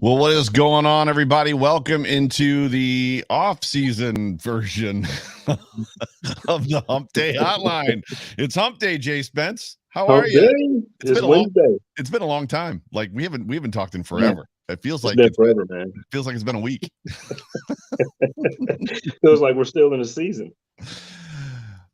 Well, what is going on, everybody? Welcome into the off-season version of the Hump Day Hotline. It's Hump Day, Jay Spence. How are you? It's Wednesday. It's been a long time. Like we haven't talked in forever. Yeah. It feels like it's been forever, man. It feels like it's been a week. Feels like we're still in the season.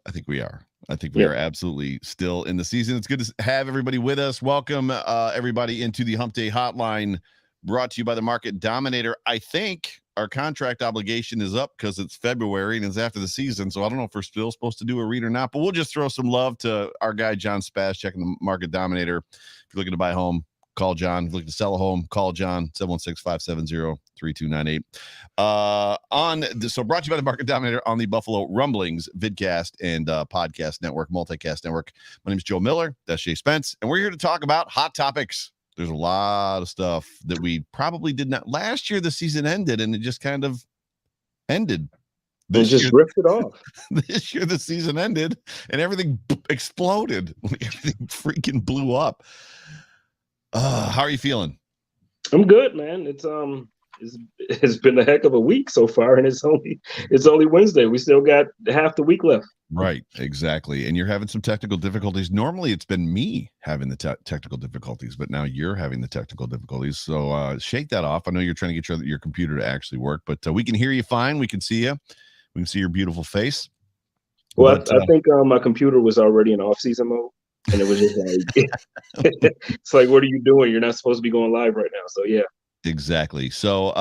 I think we are. I think we are absolutely still in the season. It's good to have everybody with us. Welcome, everybody, into the Hump Day Hotline, brought to you by the Market Dominator. I think our contract obligation is up because it's February and it's after the season. So I don't know if we're still supposed to do a read or not, but we'll just throw some love to our guy, John Spaz, checking the Market Dominator. If you're looking to buy a home, call John. If you're looking to sell a home, call John, 716-570-3298. So brought to you by the Market Dominator on the Buffalo Rumblings vidcast and podcast network, multicast network. My name is Joe Miller. That's Jay Spence. And we're here to talk about hot topics. There's a lot of stuff that we probably did not. Last year, the season ended, and it just kind of ended. It just ripped it off. This year, the season ended, and everything exploded. Everything freaking blew up. How are you feeling? I'm good, man. It's been a heck of a week so far, and it's only Wednesday. We still got half the week left. Right, exactly. And you're having some technical difficulties. Normally, it's been me having the technical difficulties, but now you're having the technical difficulties. So shake that off. I know you're trying to get your computer to actually work, but we can hear you fine. We can see you. We can see your beautiful face. Well, but, I think my computer was already in off-season mode, and it was just like, it's like, what are you doing? You're not supposed to be going live right now. So, yeah. Exactly. So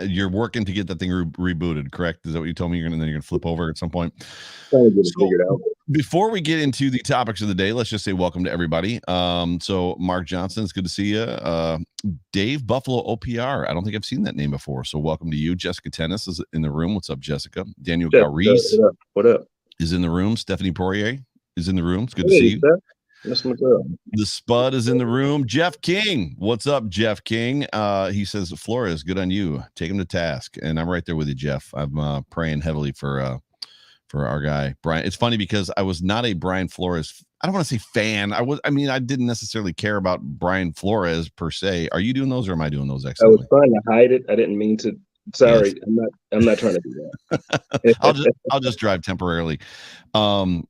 you're working to get that thing rebooted, correct? Is that what you told me? You're gonna flip over at some point. Trying to get it figured out. Before we get into the topics of the day, let's just say welcome to everybody. So Mark Johnson, it's good to see you. Dave Buffalo OPR. I don't think I've seen that name before. So welcome to you. Jessica Tennis is in the room. What's up, Jessica? Daniel Gauriz what up? Is in the room. Stephanie Poirier is in the room. It's good to see you. That's my girl. The Spud is in the room. Jeff King. What's up, Jeff King? He says, Flores, good on you. Take him to task. And I'm right there with you, Jeff. I'm praying heavily for our guy, Brian. It's funny because I was not a Brian Flores. I don't want to say fan. I didn't necessarily care about Brian Flores per se. Are you doing those or am I doing those? I was trying to hide it. I didn't mean to. Sorry, yes. I'm not trying to do that. I'll just drive temporarily. So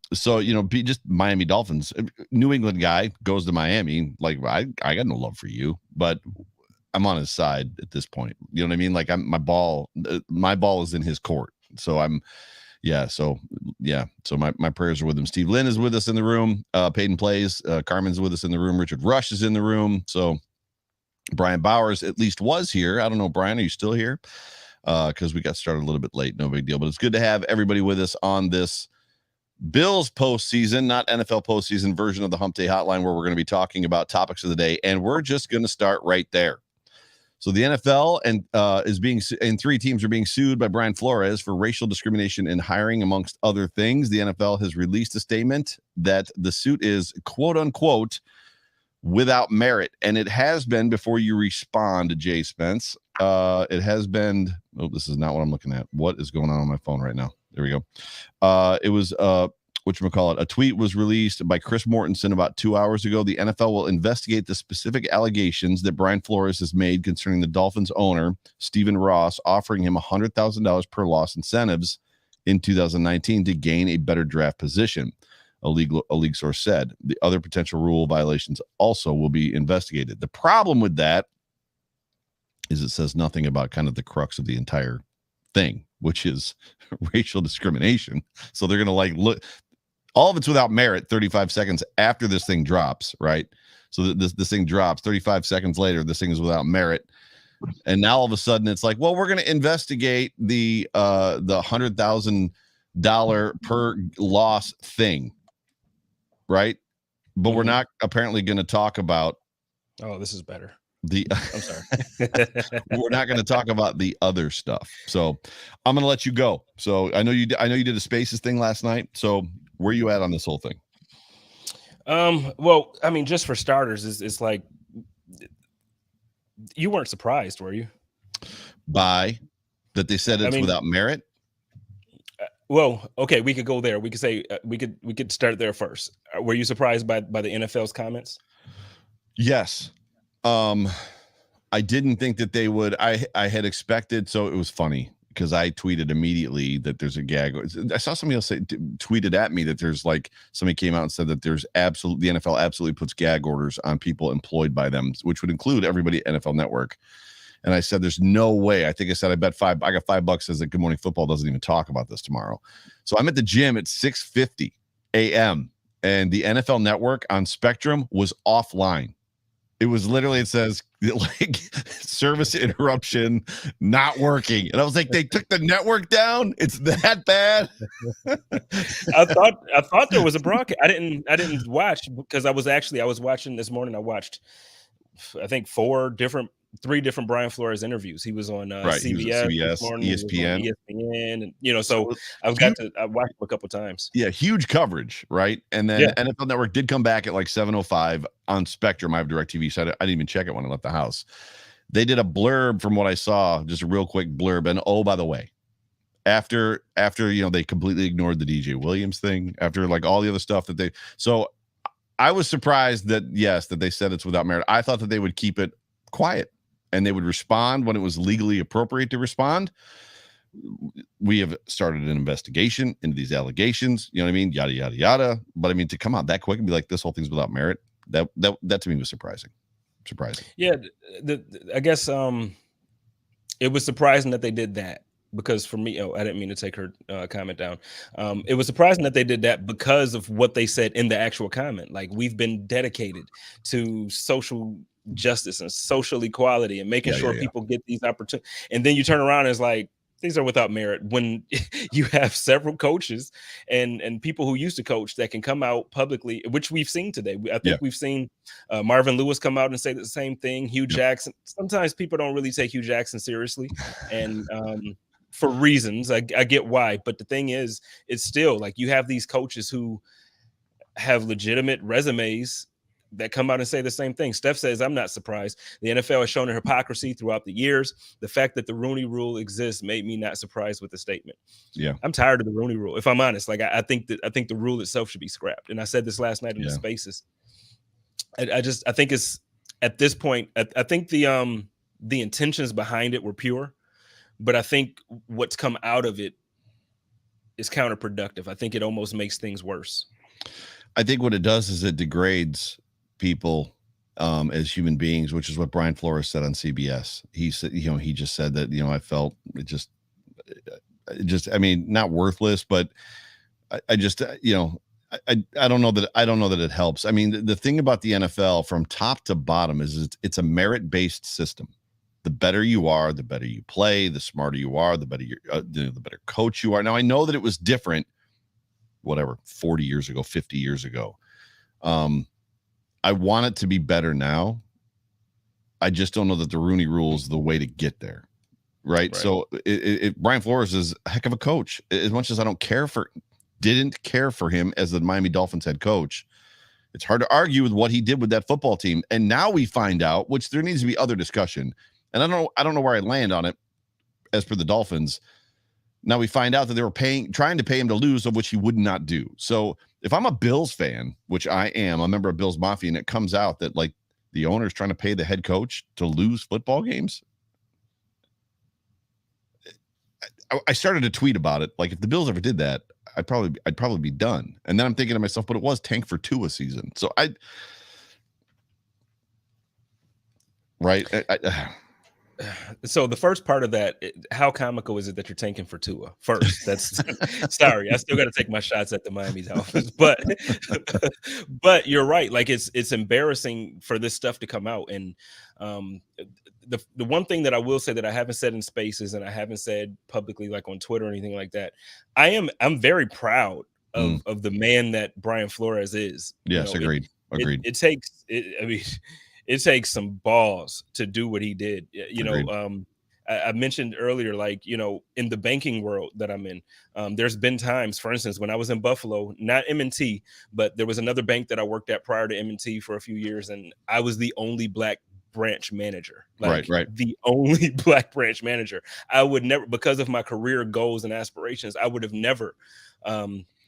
be just Miami Dolphins. New England guy goes to Miami. Like I got no love for you, but I'm on his side at this point. You know what I mean? Like my ball is in his court. So So my prayers are with him. Steve Lynn is with us in the room. Peyton Plays. Carmen's with us in the room. Richard Rush is in the room. So Brian Bowers at least was here. I don't know, Brian, are you still here? Because we got started a little bit late. No big deal. But it's good to have everybody with us on this Bills postseason, not NFL postseason version of the Hump Day Hotline, where we're going to be talking about topics of the day. And we're just going to start right there. So the NFL and three teams are being sued by Brian Flores for racial discrimination in hiring, amongst other things. The NFL has released a statement that the suit is, quote unquote, without merit. And it has been, before you respond to Jay Spence, it has been, this is not what I'm looking at. What is going on my phone right now? There we go. It was, whatchamacallit, a tweet was released by Chris Mortensen about 2 hours ago. The NFL will investigate the specific allegations that Brian Flores has made concerning the Dolphins owner, Stephen Ross, offering him $100,000 per loss incentives in 2019 to gain a better draft position. A league source said. The other potential rule violations also will be investigated. The problem with that is it says nothing about kind of the crux of the entire thing, which is racial discrimination. So they're going to look, all of it's without merit 35 seconds after this thing drops, right? So this thing drops 35 seconds later. This thing is without merit. And now all of a sudden it's like, well, we're going to investigate the $100,000 per loss thing. Right. But we're not apparently going to talk about. Oh, this is better. I'm sorry. We're not going to talk about the other stuff. So I'm going to let you go. So I know you did a Spaces thing last night. So where are you at on this whole thing? Well, I mean, just for starters, it's like you weren't surprised, were you? By that they said it's without merit? Well, okay, we could go there. We could say we could start there first. Were you surprised by the NFL's comments? Yes. I didn't think that they would. I had expected, so it was funny because I tweeted immediately that there's a gag. I saw somebody else tweeted at me that there's like somebody came out and said that there's the NFL absolutely puts gag orders on people employed by them, which would include everybody at NFL Network. And I said, there's no way. I think I said, I got $5 says that Good Morning Football doesn't even talk about this tomorrow. So I'm at the gym at 6:50 a.m. and the NFL Network on Spectrum was offline. It was literally, it says like service interruption, not working. And I was like, they took the network down. It's that bad. I thought there was a broadcast. I didn't watch because I was watching this morning. I watched, I think, three different Brian Flores interviews. He was on CBS, morning, ESPN, and so I watched him a couple times. Yeah, huge coverage, right? And then NFL Network did come back at like 7:05 on Spectrum. I have DirecTV, so I didn't even check it when I left the house. They did a blurb from what I saw, just a real quick blurb. And oh, by the way, after they completely ignored the DJ Williams thing, after like all the other stuff that so I was surprised that they said it's without merit. I thought that they would keep it quiet and they would respond when it was legally appropriate to respond. We have started an investigation into these allegations, you know what I mean? Yada, yada, yada. But I mean, to come out that quick and be like, this whole thing's without merit, that to me was surprising. Yeah. I guess it was surprising that they did that because for me, I didn't mean to take her comment down. It was surprising that they did that because of what they said in the actual comment. Like, we've been dedicated to social justice and social equality and making sure people get these opportunities. And then you turn around and it's like, these are without merit when you have several coaches and people who used to coach that can come out publicly, which we've seen today. I think we've seen Marvin Lewis come out and say the same thing. Hugh Jackson. Sometimes people don't really take Hugh Jackson seriously. And for reasons, I get why. But the thing is, it's still like you have these coaches who have legitimate resumes that come out and say the same thing. Steph says, I'm not surprised. The NFL has shown a hypocrisy throughout the years. The fact that the Rooney Rule exists made me not surprised with the statement. Yeah, I'm tired of the Rooney Rule. If I'm honest, like I think the rule itself should be scrapped. And I said this last night in the Spaces. I think it's at this point. I think the intentions behind it were pure, but I think what's come out of it is counterproductive. I think it almost makes things worse. I think what it does is it degrades people as human beings, which is what Brian Flores said on CBS. He said, he just said that, I felt it just, I mean, not worthless, but I just, I don't know that it helps. I mean, the thing about the NFL from top to bottom is it's a merit-based system. The better you are, the better you play, the smarter you are, the better the better coach you are. Now, I know that it was different, 40 years ago, 50 years ago. I want it to be better now. I just don't know that the Rooney Rule is the way to get there. Right. So Brian Flores is a heck of a coach. As much as I didn't care for him as the Miami Dolphins head coach, it's hard to argue with what he did with that football team. And now we find out, which there needs to be other discussion. And I don't know where I land on it as per the Dolphins. Now we find out that they were trying to pay him to lose, of which he would not do. So if I'm a Bills fan, which I am, a member of Bills Mafia, and it comes out that like the owner is trying to pay the head coach to lose football games, I started to tweet about it. Like, if the Bills ever did that, I'd probably be done. And then I'm thinking to myself, but it was tank for Tua season. So So the first part of that, how comical is it that you're tanking for Tua first? That's sorry, I still got to take my shots at the Miami Dolphins, but but you're right. Like it's embarrassing for this stuff to come out. And the one thing that I will say that I haven't said in spaces and I haven't said publicly, like on Twitter or anything like that, I'm very proud of the man that Brian Flores is. Yes, agreed. Agreed. It takes I mean. It takes some balls to do what he did. I mentioned earlier, like, in the banking world that I'm in, there's been times, for instance, when I was in Buffalo, not M&T, but there was another bank that I worked at prior to M&T for a few years, and I was the only Black branch manager. Like, right. The only Black branch manager. I would never, because of my career goals and aspirations, I would have never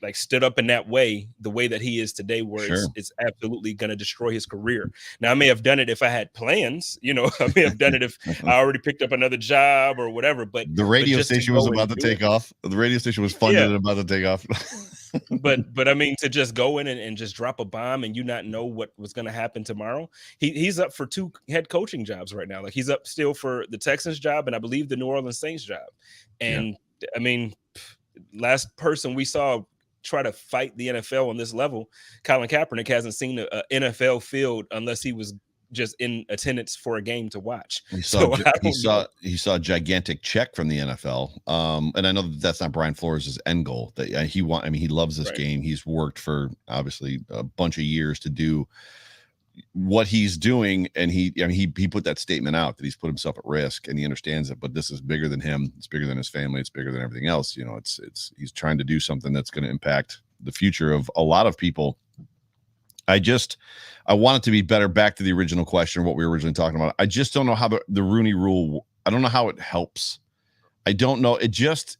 like stood up in that way, the way that he is today, where it's absolutely going to destroy his career. Now, I may have done it if I had plans, I may have done it if I already picked up another job or whatever, but the radio station was about to take off. The radio station was funded and about to take off. but I mean, to just go in and just drop a bomb and you not know what was going to happen tomorrow. He's up for 2 head coaching jobs right now. Like, he's up still for the Texans job and I believe the New Orleans Saints job. And I mean, last person we saw try to fight the NFL on this level, Colin Kaepernick hasn't seen a NFL field unless he was just in attendance for a game to watch. He saw a gigantic check from the NFL. And I know that's not Brian Flores' end goal. That he loves this game. He's worked for obviously a bunch of years to do what he's doing, and he put that statement out that he's put himself at risk, and he understands it. But this is bigger than him. It's bigger than his family. It's bigger than everything else. He's trying to do something that's going to impact the future of a lot of people. I want it to be better. Back to the original question, what we were originally talking about. I just don't know how the Rooney Rule. I don't know how it helps. I don't know. It just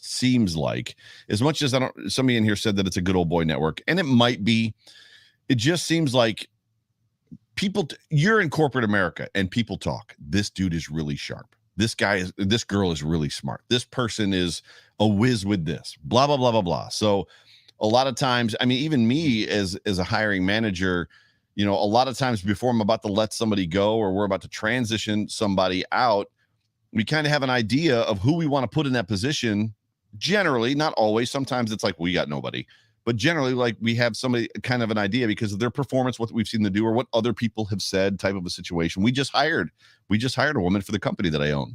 seems like, as much as somebody in here said that it's a good old boy network, and it might be. It just seems like. You're in corporate America and people talk. This dude is really sharp. This girl is really smart. This person is a whiz with this, blah, blah, blah, blah, blah. So a lot of times, I mean, even me as a hiring manager, a lot of times before I'm about to let somebody go or we're about to transition somebody out, we kind of have an idea of who we want to put in that position. Generally, not always. Sometimes it's like, we got nobody. But generally, like, we have somebody kind of an idea because of their performance, what we've seen them do, or what other people have said, type of a situation. We just hired a woman for the company that I own.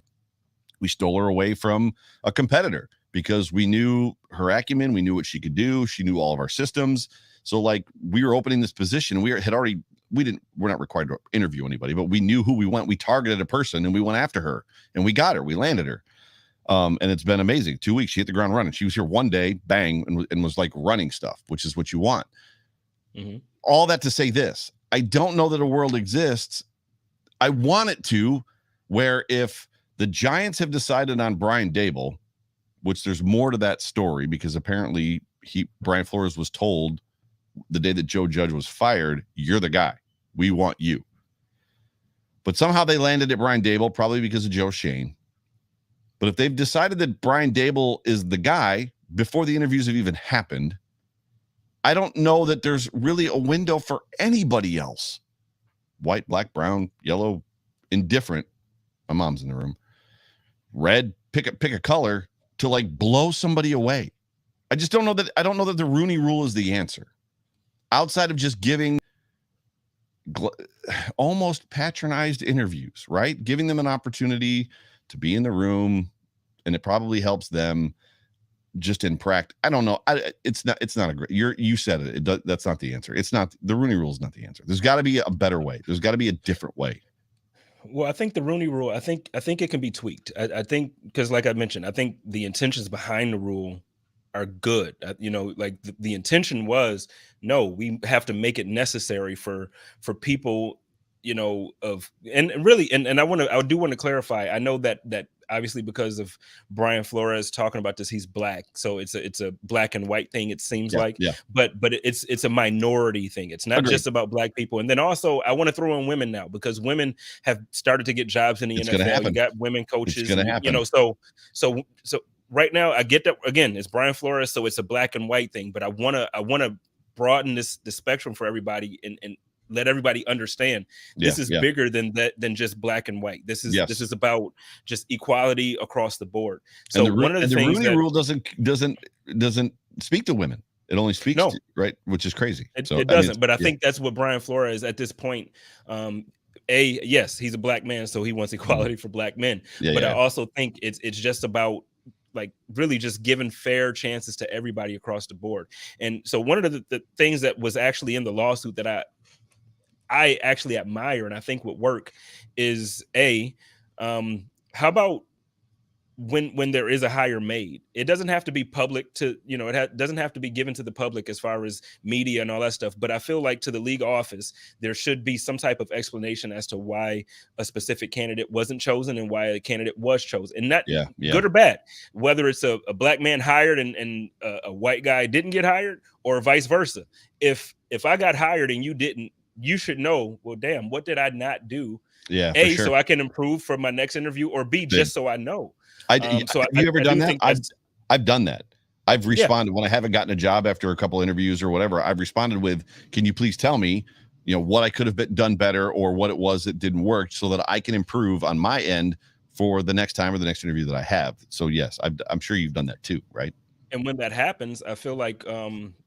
We stole her away from a competitor because we knew her acumen. We knew what she could do. She knew all of our systems. So, like, we were opening this position. We're not required to interview anybody, but we knew who we went. We targeted a person and we went after her and we got her. We landed her. And it's been amazing. 2 weeks, she hit the ground running. She was here one day, bang, and was like running stuff, which is what you want. Mm-hmm. All that to say this, I don't know that a world exists. I want it to, where if the Giants have decided on Brian Daboll, which there's more to that story, because apparently Brian Flores was told the day that Joe Judge was fired, you're the guy. We want you. But somehow they landed at Brian Daboll, probably because of Joe Shane. But if they've decided that Brian Daboll is the guy before the interviews have even happened, I don't know that there's really a window for anybody else. White, black, brown, yellow, indifferent. My mom's in the room. Red, pick a color to like blow somebody away. I don't know that the Rooney Rule is the answer. Outside of just giving almost patronized interviews, right? Giving them an opportunity to be in the room, and it probably helps them just in practice. I don't know. It's not a great, you said it. That's not the answer. It's not, the Rooney Rule is not the answer. There's got to be a better way. There's got to be a different way. Well, I think the Rooney Rule, I think it can be tweaked. I think, because like I mentioned, I think the intentions behind the rule are good. Like the intention was, no, we have to make it necessary for people, and really, and I do want to clarify. I know that obviously, because of Brian Flores talking about this, he's black, so it's a black and white thing. It seems but it's a minority thing. It's not just about black people. And then also, I want to throw in women now, because women have started to get jobs in the NFL. You got women coaches. It's gonna happen. So right now, I get that. Again, it's Brian Flores, so it's a black and white thing. But I wanna broaden the spectrum for everybody, and let everybody understand this is bigger than just black and white. This is about just equality across the board. So one of the things Rooney Rule doesn't speak to women. It only speaks to, right, which is crazy. It doesn't. But I think that's what Brian Flores at this point. Yes, he's a black man, so he wants equality for black men. But I also think it's just about like really just giving fair chances to everybody across the board. And so one of the things that was actually in the lawsuit that I actually admire and I think would work is how about when there is a hire made, it doesn't have to be public to, it doesn't have to be given to the public as far as media and all that stuff. But I feel like to the league office, there should be some type of explanation as to why a specific candidate wasn't chosen and why a candidate was chosen, and not good or bad, whether it's a black man hired and a white guy didn't get hired or vice versa. If I got hired and you didn't, you should know, well, damn, what did I not do? So I can improve for my next interview, or B, just so I know. Have you ever done that? I've done that. I've responded when I haven't gotten a job after a couple interviews or whatever. I've responded with, can you please tell me, what I could have done better or what it was that didn't work so that I can improve on my end for the next time or the next interview that I have. So yes, I'm sure you've done that too, right? And when that happens, I feel like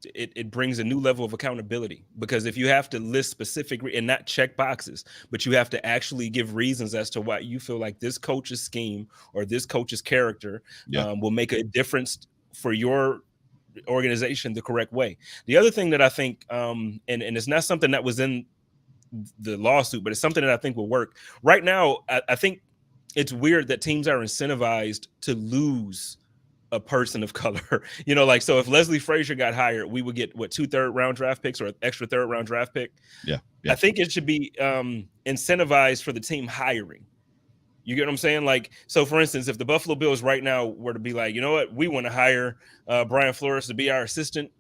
it brings a new level of accountability, because if you have to list specific and not check boxes, but you have to actually give reasons as to why you feel like this coach's scheme or this coach's character will make a difference for your organization the correct way. The other thing that I think, and it's not something that was in the lawsuit, but it's something that I think will work right now. I think it's weird that teams are incentivized to lose a person of color, so if Leslie Frazier got hired, we would get 2 third-round draft picks or an extra third-round draft pick. I think it should be incentivized for the team hiring. You get what I'm saying? Like, so for instance, if the Buffalo Bills right now were to be like, you know what, we want to hire Brian Flores to be our assistant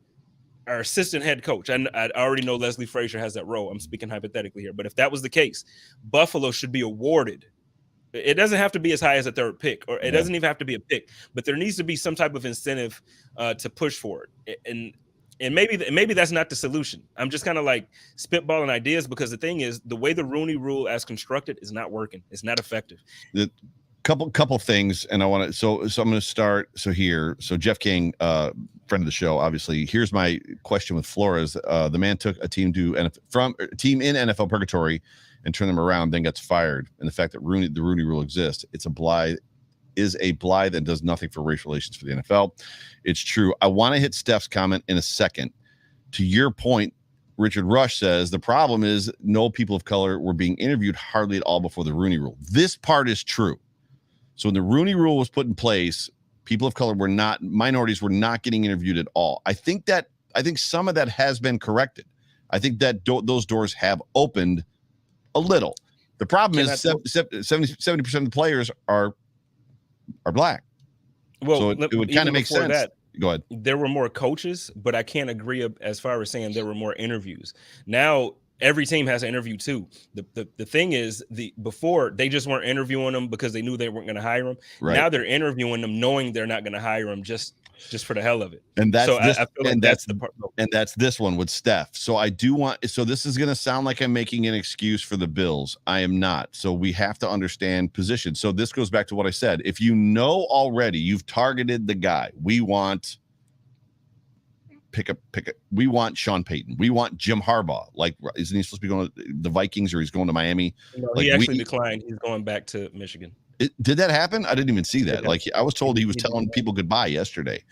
head coach. I already know Leslie Frazier has that role. I'm speaking hypothetically here, but if that was the case, Buffalo should be awarded. It doesn't have to be as high as a third pick, or it doesn't even have to be a pick, but there needs to be some type of incentive to push for it. And maybe that's not the solution. I'm just kind of like spitballing ideas, because the thing is, the way the Rooney Rule as constructed is not working. It's not effective. The couple things, and I want to. So I'm going to start. So Jeff King, friend of the show, obviously. Here's my question with Flores. The man took a team from a team in NFL purgatory and turn them around, then gets fired. And the fact that the Rooney Rule exists, is a blight that does nothing for race relations for the NFL. It's true. I want to hit Steph's comment in a second. To your point, Richard Rush says the problem is no people of color were being interviewed hardly at all before the Rooney Rule. This part is true. So when the Rooney Rule was put in place, people of color minorities were not getting interviewed at all. I think some of that has been corrected. I think that those doors have opened a little. The problem is 70% of the players are black. Well, so it would kind of make sense. Go ahead. There were more coaches, but I can't agree as far as saying there were more interviews. Now every team has an interview too. The thing is, before they just weren't interviewing them because they knew they weren't going to hire them. Right. Now they're interviewing them knowing they're not going to hire them just for the hell of it. And that's I feel like that's the part. And that's this one with Steph. So I do want. So this is going to sound like I'm making an excuse for the Bills. I am not. So we have to understand position. So this goes back to what I said. If you know already, you've targeted the guy. We want. Pick up. We want Sean Payton. We want Jim Harbaugh. Like, isn't he supposed to be going to the Vikings, or he's going to Miami? No, he actually declined. He's going back to Michigan. Did that happen? I didn't even see that. Like, I was told he was telling people goodbye yesterday.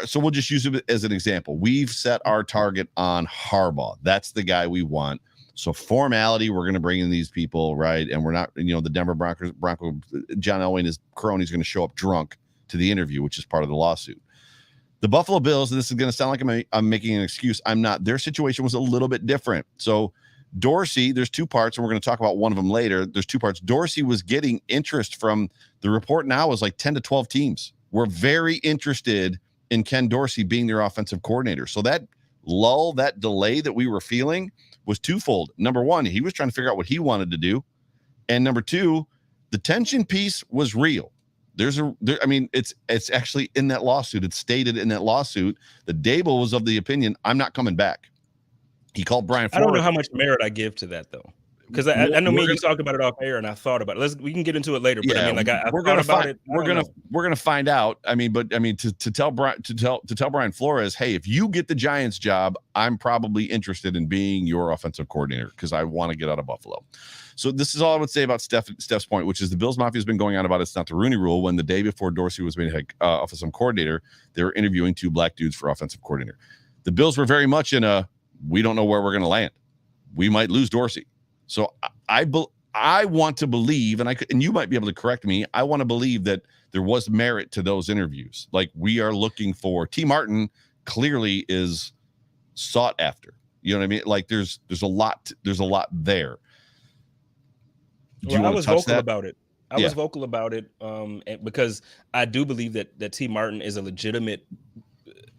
So we'll just use it as an example. We've set our target on Harbaugh. That's the guy we want. So formality, we're going to bring in these people, right? And we're not, the Denver Broncos, John Elway and his cronies going to show up drunk to the interview, which is part of the lawsuit. The Buffalo Bills, and this is going to sound like I'm making an excuse. I'm not. Their situation was a little bit different. So Dorsey, there's two parts, and we're going to talk about one of them later. There's two parts. Dorsey was getting interest from the report now is like 10 to 12 teams. We're very interested in Ken Dorsey being their offensive coordinator. So that lull, that delay that we were feeling was twofold. Number one, he was trying to figure out what he wanted to do. And number two, the tension piece was real. It's actually in that lawsuit. It's stated in that lawsuit that Dable was of the opinion, I'm not coming back. He called Brian I don't know Flores. how much merit I give to that though, because I know me and you talked about it off air, and I thought about it. We can get into it later. But I mean, like I we're thought gonna about find it. we're gonna find out. I mean, but I mean to tell Brian Flores, hey, if you get the Giants job, I'm probably interested in being your offensive coordinator because I want to get out of Buffalo. So this is all I would say about Steph's point, which is the Bills Mafia has been going on about it's not the Rooney Rule. When the day before Dorsey was made offensive coordinator, they were interviewing 2 black dudes for offensive coordinator. The Bills were very much in a we don't know where we're going to land. We might lose Dorsey. So I want to believe, and you might be able to correct me. I want to believe that there was merit to those interviews. Like we are looking for T. Martin clearly is sought after. You know what I mean? Like there's a lot there. Well, I was vocal about it. I was vocal about it because I do believe that T. Martin is a legitimate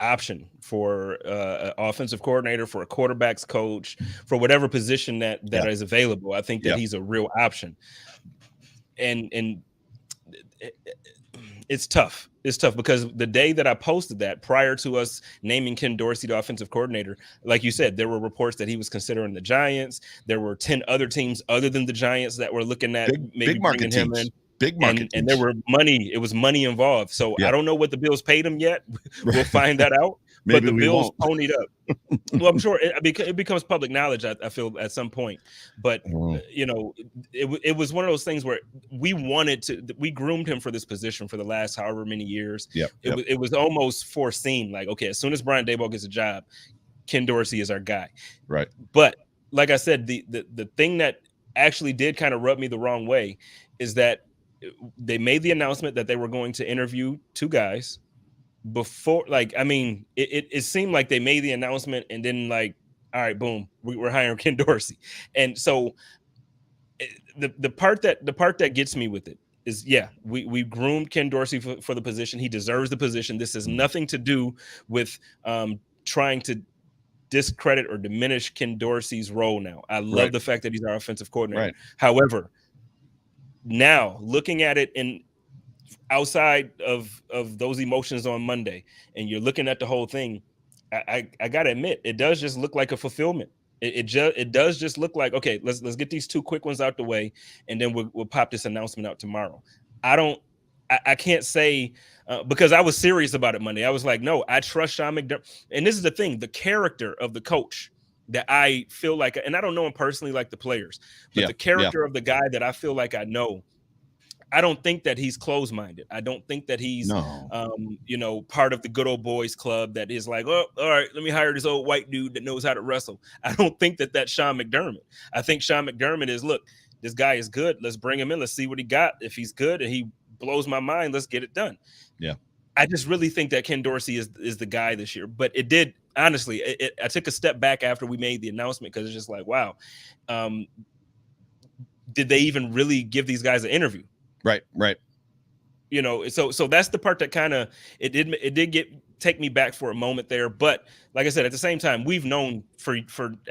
option for an offensive coordinator, for a quarterback's coach, for whatever position that is available. I think that he's a real option. And it's tough. It's tough because the day that I posted that, prior to us naming Ken Dorsey the offensive coordinator, like you said, there were reports that he was considering the Giants. There were 10 other teams other than the Giants that were looking at maybe bringing him in. Big market and there were money. It was money involved. So I don't know what the Bills paid him yet. We'll find that out. Maybe but the Bills ponied up. Well, I'm sure it becomes public knowledge. I feel at some point, but you know, it was one of those things where we groomed him for this position for the last however many years. It was almost foreseen. Like, okay, as soon as Brian Daboll gets a job, Ken Dorsey is our guy. Right. But like I said, the thing that actually did kind of rub me the wrong way is that they made the announcement that they were going to interview 2 guys before. Like, I mean, it seemed like they made the announcement and then like, all right, boom, we're hiring Ken Dorsey. And so the part that gets me with it is, we groomed Ken Dorsey for the position. He deserves the position. This has nothing to do with trying to discredit or diminish Ken Dorsey's role now. I love the fact that he's our offensive coordinator. Right. However, now looking at it in outside of those emotions on Monday, and you're looking at the whole thing, I gotta admit, it does just look like a fulfillment. It does just look like, okay, let's get these 2 quick ones out the way, and then we'll pop this announcement out tomorrow. I can't say because I was serious about it Monday. I was like, no, I trust Sean McDermott, and this is the thing: the character of the coach that I feel like, and I don't know him personally like the players, but the character of the guy that I feel like I know, I don't think that he's closed-minded. I don't think that he's, part of the good old boys club that is like, oh, all right, let me hire this old white dude that knows how to wrestle. I don't think that that's Sean McDermott. I think Sean McDermott is, look, this guy is good. Let's bring him in. Let's see what he got. If he's good and he blows my mind, let's get it done. Yeah. I just really think that Ken Dorsey is the guy this year. But it did, honestly, I took a step back after we made the announcement because it's just like, wow, did they even really give these guys an interview? Right. You know, so that's the part that kind of it did take me back for a moment there. But like I said, at the same time, we've known for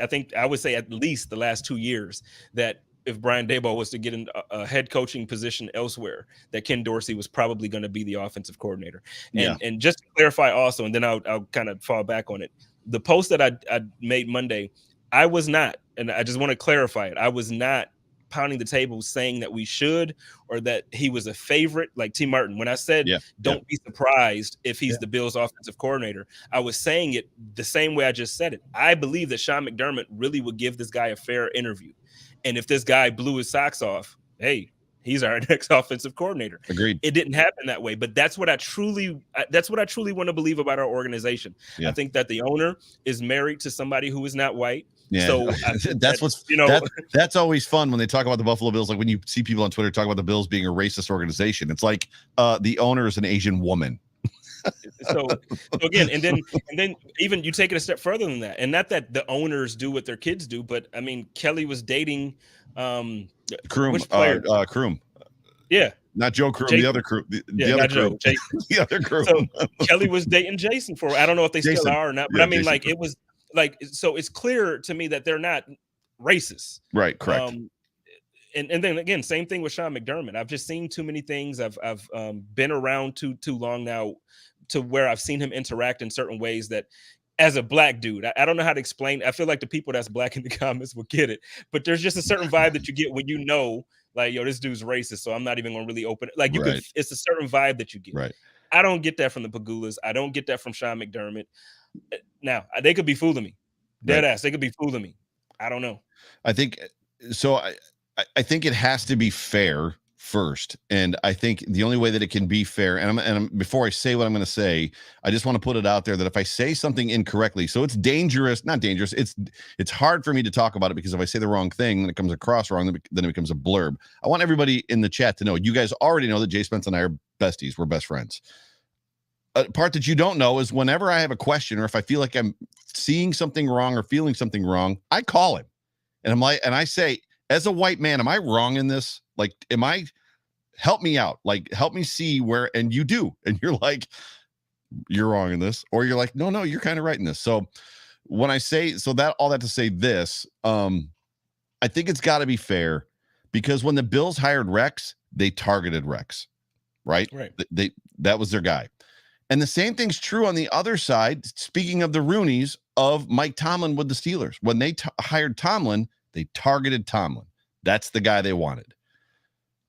I think I would say at least the last 2 years that if Brian Daboll was to get in a head coaching position elsewhere, that Ken Dorsey was probably going to be the offensive coordinator. And just to clarify also, and then I'll kind of fall back on it. The post that I made Monday, I was not, and I just want to clarify it, I was not pounding the table saying that we should or that he was a favorite like T. Martin. When I said don't be surprised if he's the Bills offensive coordinator, I was saying it the same way I just said it. I believe that Sean McDermott really would give this guy a fair interview. And if this guy blew his socks off, hey, he's our next offensive coordinator. Agreed. It didn't happen that way, but that's what I truly want to believe about our organization. I think that the owner is married to somebody who is not white. Yeah. So that's always fun when they talk about the Buffalo Bills. Like when you see people on Twitter talk about the Bills being a racist organization, it's like the owner is an Asian woman. So again, and then even you take it a step further than that, and not that the owners do what their kids do, but I mean, Kelly was dating Kroom, Kroom. Yeah. Not Joe Kroom, the other Kroom. The other Kroom. The other Kroom. So Kelly was dating Jason for, I don't know if they still are or not, but I mean, Jason. Like it was like, so it's clear to me that they're not racist. Right. Correct. And then again, same thing with Sean McDermott. I've just seen too many things. I've been around too long now to where I've seen him interact in certain ways that as a black dude. I don't know how to explain. I feel like the people that's black in the comments will get it, but there's just a certain vibe that you get when you know, like, yo, this dude's racist, so I'm not even gonna really open it. Like, you can, it's a certain vibe that you get. Right. I don't get that from the Pagulas. I don't get that from Sean McDermott. Now, they could be fooling me. Dead ass. They could be fooling me. I don't know. I think so. I think it has to be fair first, and I think the only way that it can be fair, and before I say what I'm going to say, I just want to put it out there that if I say something incorrectly, so it's dangerous, not dangerous, it's hard for me to talk about it, because if I say the wrong thing, then it comes across wrong, then it becomes a blurb. I want everybody in the chat to know, you guys already know that Jay Spence and I are besties. We're best friends. A part that you don't know is whenever I have a question, or if I feel like I'm seeing something wrong or feeling something wrong, I call him. And I'm like, and I say, as a white man, am I wrong in this? Like, help me out, like, help me see where, and you do. And you're like, you're wrong in this. Or you're like, no, you're kind of right in this. So when I say, all that to say this, I think it's got to be fair, because when the Bills hired Rex, they targeted Rex, right? That was their guy. And the same thing's true on the other side. Speaking of the Rooneys, of Mike Tomlin with the Steelers, when they hired Tomlin, they targeted Tomlin. That's the guy they wanted.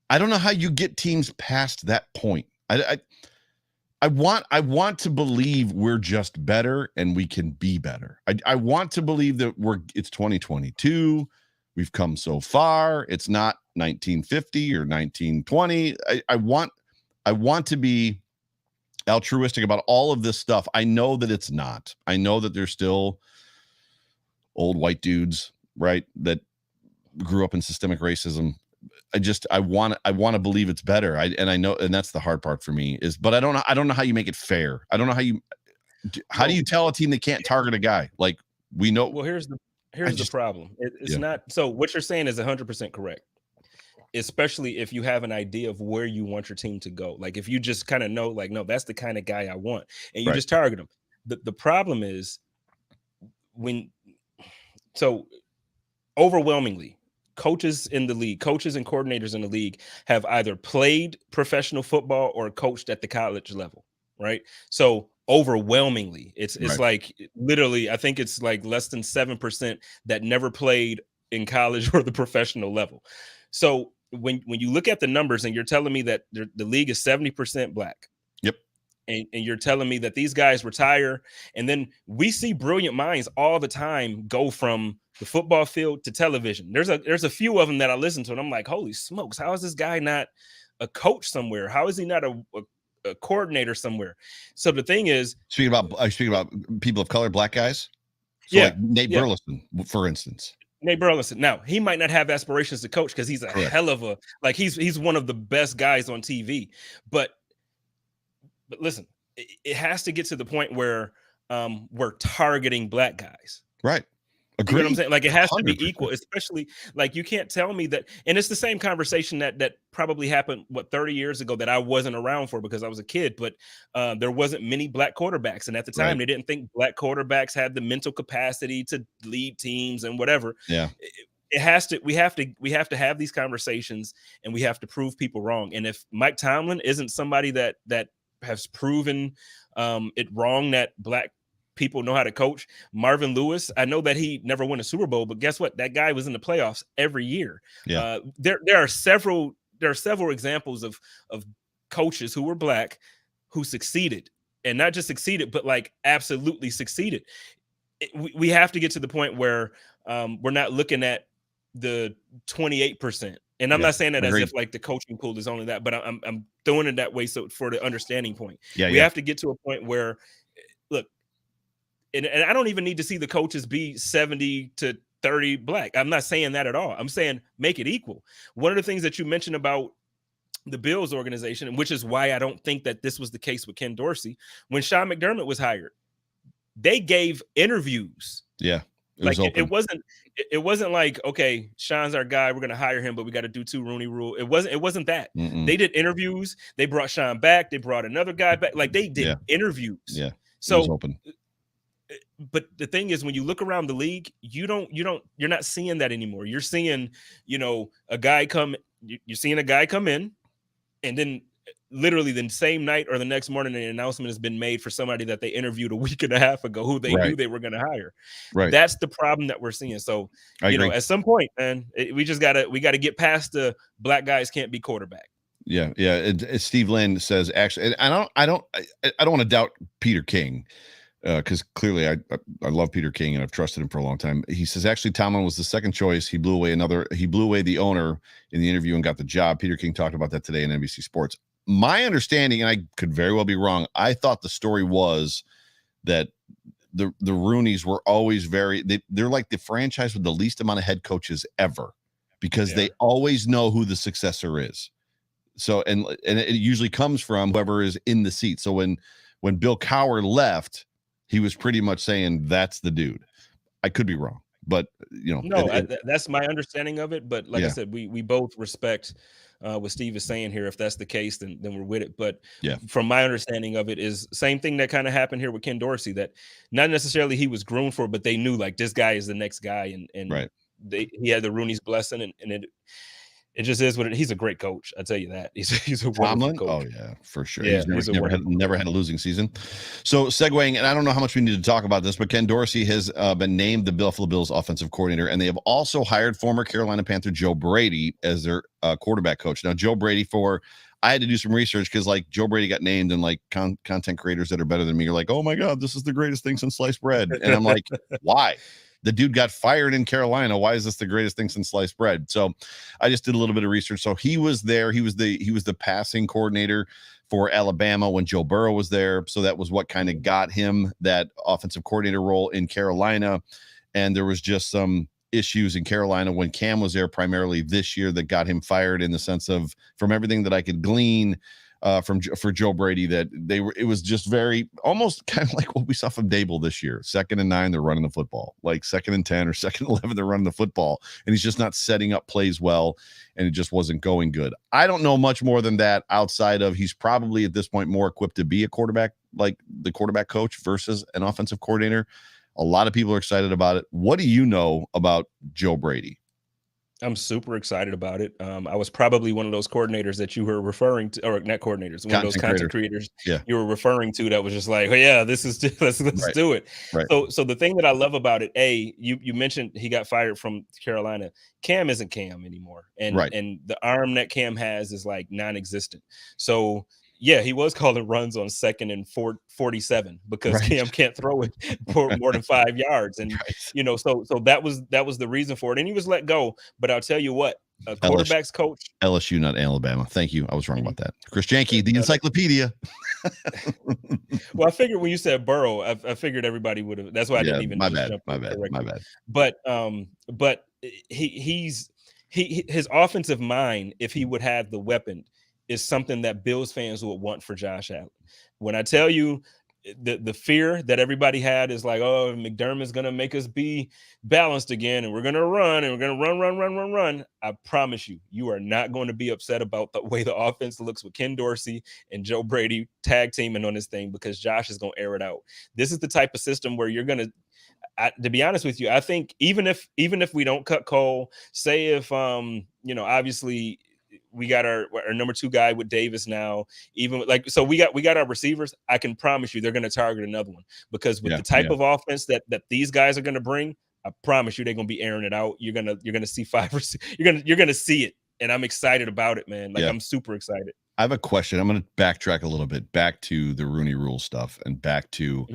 I don't know how you get teams past that point. I want to believe we're just better and we can be better. I want to believe that it's 2022. We've come so far. It's not 1950 or 1920. I want to be altruistic about all of this stuff. I know that it's not. I know that there's still old white dudes, right, that grew up in systemic racism. I want to believe it's better. I know, and that's the hard part for me but I don't know how you make it fair. I don't know how do you tell a team they can't target a guy? Like, we know. Well, here's the problem. It's not, so what you're saying is 100% correct, especially if you have an idea of where you want your team to go. Like, if you just kind of know, like, no, that's the kind of guy I want, and you just target him. The problem is overwhelmingly, coaches in the league, coaches and coordinators in the league have either played professional football or coached at the college level, right? So overwhelmingly, it's like, literally, I think it's like less than 7% that never played in college or the professional level. So when you look at the numbers and you're telling me that the league is 70% black, and you're telling me that these guys retire, and then we see brilliant minds all the time go from the football field to television. There's a few of them that I listen to, and I'm like, holy smokes, how is this guy not a coach somewhere? How is he not a coordinator somewhere? So the thing is, speaking about people of color, black guys. So like Nate Burleson, for instance. Nate Burleson. Now, he might not have aspirations to coach because he's a hell of a, like, he's one of the best guys on TV. But listen, it has to get to the point where we're targeting black guys. Right. Agreed. You know what I'm saying? Like, it has 100%. To be equal, especially, like, you can't tell me that. And it's the same conversation that probably happened 30 years ago that I wasn't around for because I was a kid, but there wasn't many black quarterbacks. And at the time, they didn't think black quarterbacks had the mental capacity to lead teams and whatever. Yeah. We have to have these conversations, and we have to prove people wrong. And if Mike Tomlin isn't somebody that has proven it wrong, that black people know how to coach. Marvin Lewis, I know that he never won a Super Bowl, but guess what? That guy was in the playoffs every year. Yeah. There are several examples of coaches who were black who succeeded, and not just succeeded, but like absolutely succeeded. We have to get to the point where we're not looking at the 28%. And I'm not saying that as if like the coaching pool is only that, but I'm throwing it that way so for the understanding point. We have to get to a point where, look, and I don't even need to see the coaches be 70 to 30 black. I'm not saying that at all. I'm saying make it equal. One of the things that you mentioned about the Bills organization, which is why I don't think that this was the case with Ken Dorsey, when Sean McDermott was hired, they gave interviews. Yeah. It wasn't like, okay, Sean's our guy, we're gonna hire him, but we got to do 2 Rooney Rule. It wasn't that. Mm-mm. They did interviews. They brought Sean back. They brought another guy back. Like, they did interviews. Yeah. So open. But the thing is, when you look around the league, you're not seeing that anymore. You're seeing, a guy come. You're seeing a guy come in, and then literally the same night or the next morning, an announcement has been made for somebody that they interviewed a week and a half ago who they knew they were going to hire. Right. That's the problem that we're seeing. So, I agree. at some point, man, we got to get past the black guys can't be quarterback. Yeah. Steve Lynn says, actually, and I don't want to doubt Peter King, because clearly I love Peter King and I've trusted him for a long time. He says, actually, Tomlin was the second choice. He blew away the owner in the interview and got the job. Peter King talked about that today in NBC Sports. My understanding, and I could very well be wrong, I thought the story was that the Rooneys were always they're like the franchise with the least amount of head coaches ever, because they always know who the successor is. So, and it usually comes from whoever is in the seat. So when Bill Cowher left, he was pretty much saying that's the dude. I could be wrong, but that's my understanding of it. But like I said, we both respect what Steve is saying here. If that's the case, then we're with it. But from my understanding of it is same thing that kind of happened here with Ken Dorsey, that not necessarily he was groomed for, but they knew like this guy is the next guy, and he had the Rooney's blessing, and it just is what he's a great coach. I tell you that he's a wonderful coach. Oh yeah, for sure. Yeah, he's never had a losing season. So segueing, and I don't know how much we need to talk about this, but Ken Dorsey has been named the Buffalo Bills offensive coordinator, and they have also hired former Carolina Panther Joe Brady as their quarterback coach. Now, Joe Brady, I had to do some research because like Joe Brady got named, and like content creators that are better than me are like, oh my God, this is the greatest thing since sliced bread. And I'm like, why? The dude got fired in Carolina. Why is this the greatest thing since sliced bread? So I just did a little bit of research. So he was there. He was the passing coordinator for Alabama when Joe Burrow was there. So that was what kind of got him that offensive coordinator role in Carolina. And there was just some issues in Carolina when Cam was there primarily this year that got him fired, in the sense of, from everything that I could glean for Joe Brady, that it was just very almost kind of like what we saw from Dable this year. 2nd and 9, they're running the football. Like 2nd and 10 or 2nd and 11, they're running the football, and he's just not setting up plays well, and it just wasn't going good. I don't know much more than that, outside of he's probably at this point more equipped to be a quarterback, like the quarterback coach, versus an offensive coordinator. A lot of people are excited about it. What do you know about Joe Brady? I'm super excited about it. I was probably one of those coordinators that you were referring to, or not coordinators, one of those content creators you were referring to, that was just like, oh yeah, this is let's do it. Right. So the thing that I love about it, you mentioned he got fired from Carolina. Cam isn't Cam anymore, and the arm that Cam has is like non-existent. So yeah, he was calling runs on 2nd and 47 because Cam can't throw it for more than 5 yards. And, so that was the reason for it. And he was let go. But I'll tell you what, a quarterback's coach. LSU, not Alabama. Thank you. I was wrong about that. Chris Janke, the encyclopedia. Well, I figured when you said Burrow, I figured everybody would have. That's why I didn't even. My bad. But his offensive mind, if he would have the weapon, is something that Bills fans would want for Josh Allen. When I tell you the fear that everybody had is like, oh, McDermott's going to make us be balanced again, and we're going to run, and we're going to run. I promise you are not going to be upset about the way the offense looks with Ken Dorsey and Joe Brady tag teaming on this thing, because Josh is going to air it out. This is the type of system where you're going to be honest with you, I think even if we don't cut Cole, say if, obviously we got our number 2 guy with Davis now, even like, so we got our receivers. I can promise you they're going to target another one, because with the type of offense that these guys are going to bring, I promise you they're going to be airing it out. You're going to see 5 or 6. You're going to see it. And I'm excited about it, man. Like I'm super excited. I have a question. I'm going to backtrack a little bit back to the Rooney Rule stuff and back to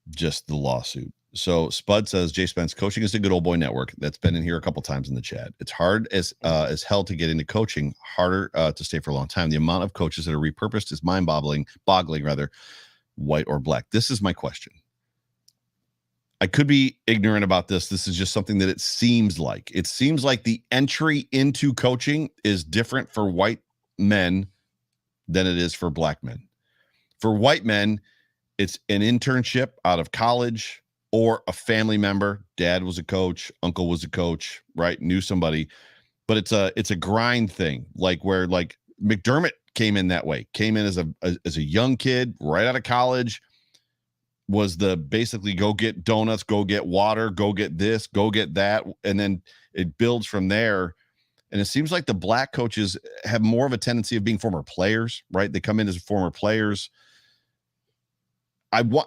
just the lawsuit. So Spud says, Jay Spence, coaching is a good old boy network. That's been in here a couple times in the chat. It's hard as hell to get into coaching, harder to stay for a long time. The amount of coaches that are repurposed is boggling, white or black. This is my question. I could be ignorant about this. This is just something that it seems like. It seems like the entry into coaching is different for white men than it is for black men. For white men, it's an internship out of college, or a family member. Dad was a coach, uncle was a coach, right? Knew somebody, but it's a grind thing. Like where like McDermott came in that way, came in as a young kid right out of college, was the basically go get donuts, go get water, go get this, go get that. And then it builds from there. And it seems like the black coaches have more of a tendency of being former players, right? They come in as former players.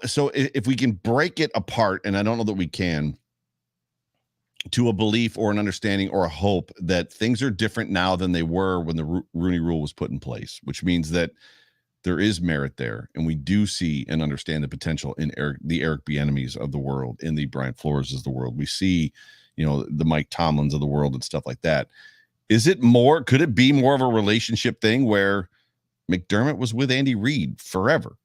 So if we can break it apart, and I don't know that we can, to a belief or an understanding or a hope that things are different now than they were when the Rooney Rule was put in place, which means that there is merit there, and we do see and understand the potential in the Eric Bieniemys of the world, in the Brian Flores of the world. We see, the Mike Tomlins of the world and stuff like that. Could it be more of a relationship thing where McDermott was with Andy Reid forever?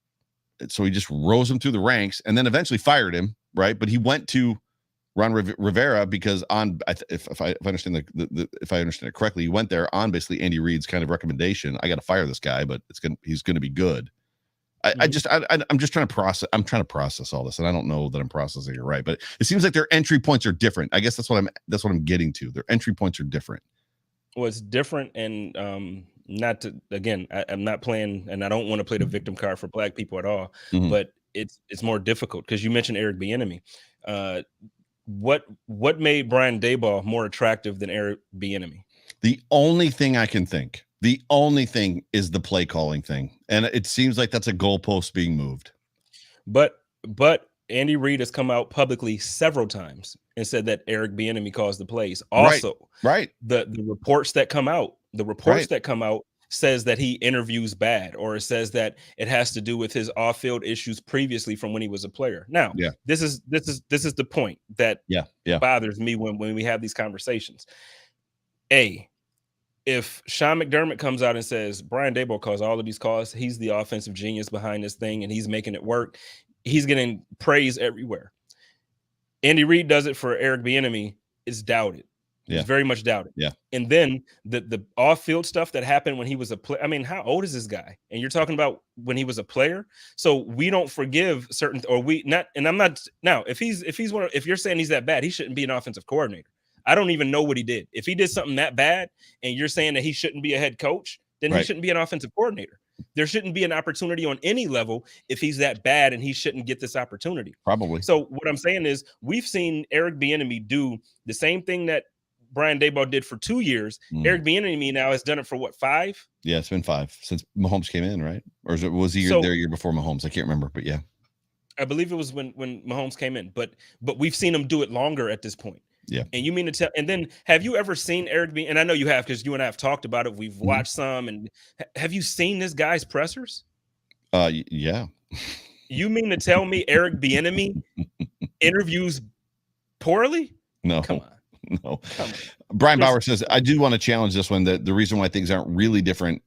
So he just rose him through the ranks and then eventually fired him, right? But he went to Ron Rivera because if I understand if I understand it correctly, he went there on basically Andy Reid's kind of recommendation. I got to fire this guy, but he's going to be good. I'm just trying to process. I'm trying to process all this, and I don't know that I'm processing it right. But it seems like their entry points are different. I guess that's what I'm getting to. Their entry points are different. Well, it's different, and I'm not playing, and I don't want to play the victim card for black people at all. Mm-hmm. But it's more difficult because you mentioned Eric Bieniemy. What made Brian Daboll more attractive than Eric Bieniemy? The only thing I can think, is the play calling thing, and it seems like that's a goalpost being moved. But Andy Reid has come out publicly several times and said that Eric Bieniemy calls the plays. Also, right. The reports that come out, says that he interviews bad, or it says that it has to do with his off-field issues previously from when he was a player. Now, this is the point that bothers me when we have these conversations. If Sean McDermott comes out and says Brian Daboll calls all of these calls, he's the offensive genius behind this thing and he's making it work, he's getting praise everywhere. Andy Reid does it for Eric Bieniemy, is doubted. It's very much doubted. Yeah. And then the off-field stuff that happened when he was a player. I mean, how old is this guy? And you're talking about when he was a player. So we don't forgive certain, or we not. And I'm not now. If you're saying he's that bad, he shouldn't be an offensive coordinator. I don't even know what he did. If he did something that bad, and you're saying that he shouldn't be a head coach, then he shouldn't be an offensive coordinator. There shouldn't be an opportunity on any level if he's that bad, and he shouldn't get this opportunity. Probably. So what I'm saying is, we've seen Eric Bieniemy do the same thing that Brian Daboll did for 2 years. Eric Bieniemy now has done it for what, 5? Yeah, it's been 5 since Mahomes came in, right? Or was he there a year before Mahomes? I can't remember, but yeah. I believe it was when Mahomes came in, but we've seen him do it longer at this point. Yeah. And you mean to tell? And then, have you ever seen Eric Bieniemy? And I know you have, because you and I have talked about it. We've watched some. And have you seen this guy's pressers? Yeah. You mean to tell me Eric Bieniemy interviews poorly? No. Come on. No. Brian Bauer says, I do want to challenge this one, that the reason why things aren't really different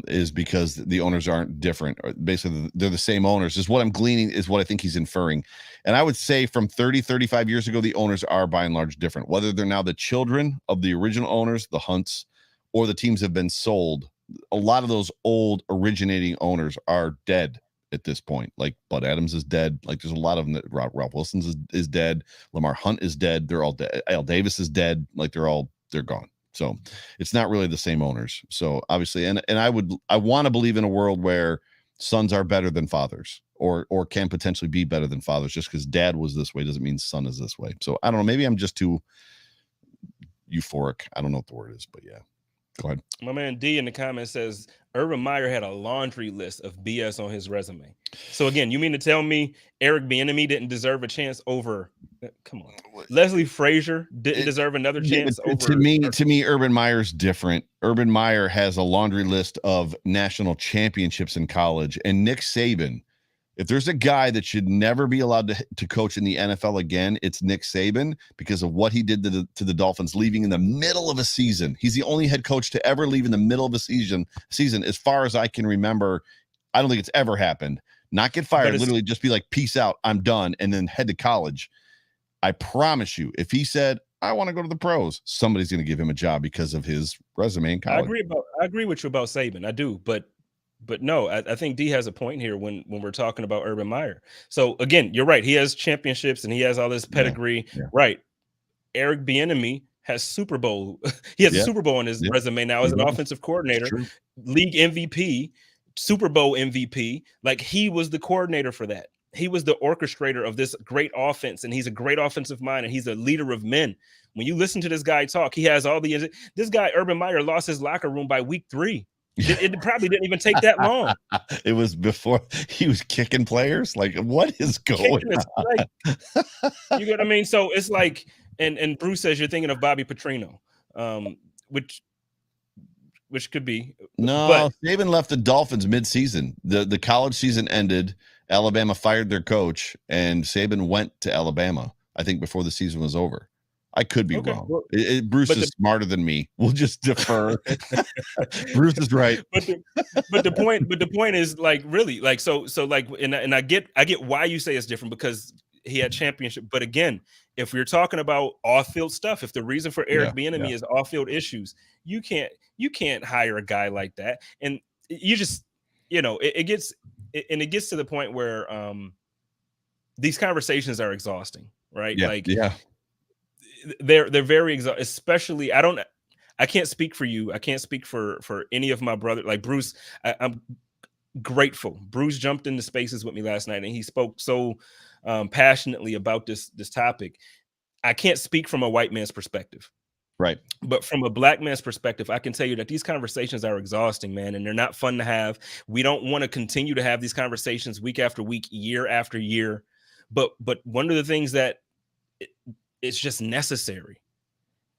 is because the owners aren't different. Basically, they're the same owners, is what I'm gleaning, is what I think he's inferring. And I would say from 35 years ago, the owners are by and large different. Whether they're now the children of the original owners, the Hunts, or the teams have been sold, a lot of those old originating owners are dead at this point. Like Bud Adams is dead. Like there's a lot of them. That Ralph Wilson is dead. Lamar Hunt is dead. They're all dead. Al Davis is dead. Like they're gone. So it's not really the same owners. So obviously, and I want to believe in a world where sons are better than fathers, or can potentially be better than fathers. Just because dad was this way doesn't mean son is this way. So I don't know. Maybe I'm just too euphoric. I don't know what the word is, but yeah. Go ahead. My man D in the comments says Urban Meyer had a laundry list of BS on his resume. So again, you mean to tell me Eric Bieniemy didn't deserve a chance over? Come on, Leslie Frazier didn't deserve another chance over. To me, Urban Meyer's different. Urban Meyer has a laundry list of national championships in college, and Nick Saban. If there's a guy that should never be allowed to coach in the NFL again, it's Nick Saban, because of what he did to the Dolphins, leaving in the middle of a season. He's the only head coach to ever leave in the middle of a season, as far as I can remember. I don't think it's ever happened. Not get fired, literally just be like, peace out, I'm done, and then head to college. I promise you, if he said, I want to go to the pros, somebody's going to give him a job because of his resume in college. I agree with you about Saban. I do, but no, I think D has a point here when we're talking about Urban Meyer. So again, you're right. He has championships and he has all this pedigree. Yeah. Right. Eric Bieniemy has Super Bowl. He has a Super Bowl on his resume now as an offensive coordinator, league MVP, Super Bowl MVP. Like he was the coordinator for that. he was the orchestrator of this great offense, and he's a great offensive mind, and he's a leader of men. When you listen to this guy talk, he has all the. This guy Urban Meyer lost his locker room by week 3. It probably didn't even take that long. It was before he was kicking players. Like, what is going on? You get what I mean? So it's like, and Bruce says you're thinking of Bobby Petrino, which could be. No, but Saban left the Dolphins mid-season. The college season ended. Alabama fired their coach, and Saban went to Alabama, I think, before the season was over. I could be wrong. Well, Bruce is smarter than me. We'll just defer. Bruce is right. But the point is, like, really, like, so like, and I get why you say it's different, because he had championship. But again, if we're talking about off-field stuff, if the reason for Eric Bieniemy is off-field issues, you can't hire a guy like that. And you just, it gets to the point where these conversations are exhausting, right? They're very exhausting, especially I can't speak for you. I can't speak for any of my brothers. Like Bruce, I'm grateful. Bruce jumped into spaces with me last night, and he spoke so passionately about this topic. I can't speak from a white man's perspective. Right. But from a black man's perspective, I can tell you that these conversations are exhausting, man, and they're not fun to have. We don't want to continue to have these conversations week after week, year after year. But one of the things that it's just necessary.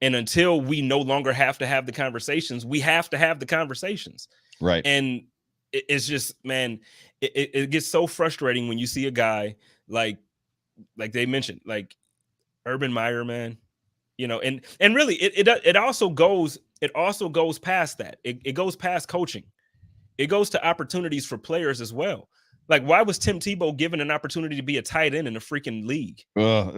And until we no longer have to have the conversations, we have to have the conversations. Right. And it's just, man, it gets so frustrating when you see a guy like they mentioned, like Urban Meyer, man, and really it also goes past that. It goes past coaching. It goes to opportunities for players as well. Like, why was Tim Tebow given an opportunity to be a tight end in the freaking league? Well,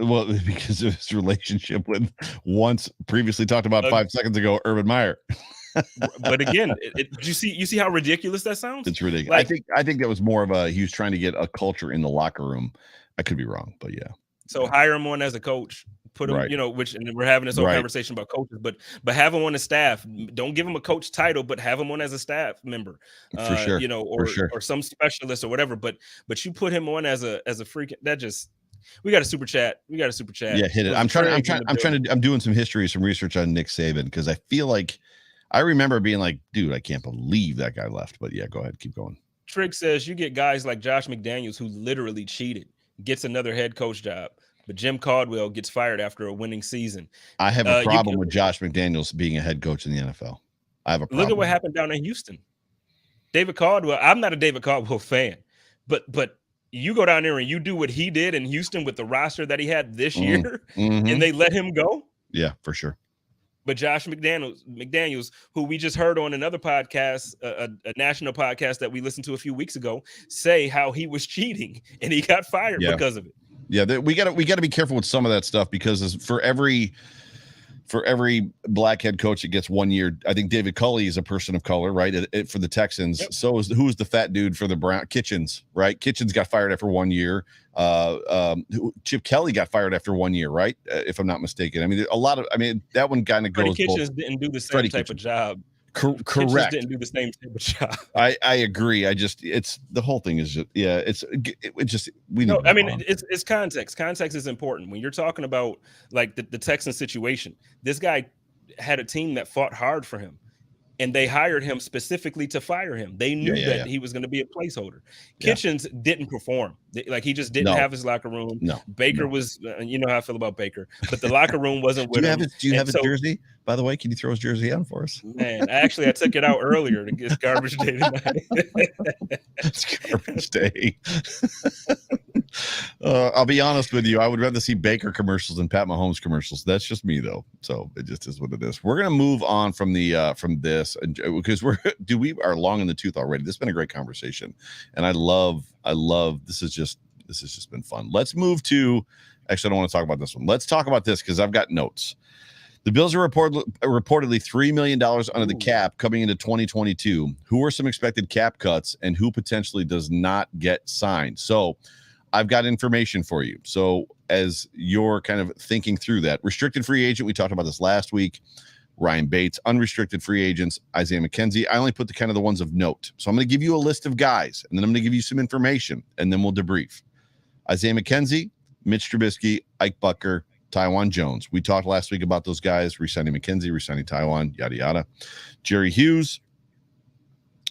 because of his relationship with once previously talked about 5 seconds ago, Urban Meyer. But again, you see how ridiculous that sounds? It's ridiculous. Like, I think that was more of he was trying to get a culture in the locker room. I could be wrong, but yeah. So hire him on as a coach, put him, and we're having this whole conversation about coaches, but have him on the staff. Don't give him a coach title, but have him on as a staff member, for sure. Or some specialist or whatever. But you put him on as a freaking, that just, we got a super chat. Yeah, hit it. I'm doing some history, some research on Nick Saban, because I feel like I remember being like, dude, I can't believe that guy left. But yeah, go ahead, keep going. Trick says you get guys like Josh McDaniels who literally cheated, gets another head coach job, but Jim Caldwell gets fired after a winning season. I have a problem with Josh McDaniels being a head coach in the NFL. I have a problem. Look at what happened down in Houston. David Caldwell, I'm not a David Caldwell fan, but you go down there and you do what he did in Houston with the roster that he had this year, and they let him go? Yeah, for sure. But Josh McDaniels, who we just heard on another podcast, a national podcast that we listened to a few weeks ago, say how he was cheating and he got fired because of it. Yeah, we got to be careful with some of that stuff, because for every black head coach that gets 1 year, I think David Culley is a person of color, right? For the Texans. Yep. So who's the fat dude for the Brown? Kitchens, right? Kitchens got fired after 1 year. Chip Kelly got fired after 1 year, right? If I'm not mistaken. I mean, that one kind of goes. Kitchens didn't do the same type of job. Correct. Didn't do the same type of job. I agree. It's the whole thing is just it's context. Context is important when you're talking about like the Texan situation. This guy had a team that fought hard for him, and they hired him specifically to fire him. They knew that he was going to be a placeholder. Kitchens didn't perform. He just didn't have his locker room. No, Baker was, you know how I feel about Baker, but the locker room wasn't with him. Do you have his jersey? By the way, can you throw his jersey on for us? Man, I took it out earlier to get garbage day tonight. It's garbage day. I'll be honest with you. I would rather see Baker commercials than Pat Mahomes commercials. That's just me, though. So it just is what it is. We're gonna move on from this, because we are long in the tooth already. This has been a great conversation, and I love. This has just been fun. Let's move to. Actually, I don't want to talk about this one. Let's talk about this because I've got notes. The Bills are reportedly $3 million under the cap coming into 2022. Who are some expected cap cuts, and who potentially does not get signed? So I've got information for you. So as you're kind of thinking through that, restricted free agent, we talked about this last week, Ryan Bates. Unrestricted free agents, Isaiah McKenzie. I only put the ones of note. So I'm going to give you a list of guys, and then I'm going to give you some information, and then we'll debrief. Isaiah McKenzie, Mitch Trubisky, Ike Bucker, Tywan Jones. We talked last week about those guys, re-signing McKenzie, re-signing Tywan, yada, yada. Jerry Hughes,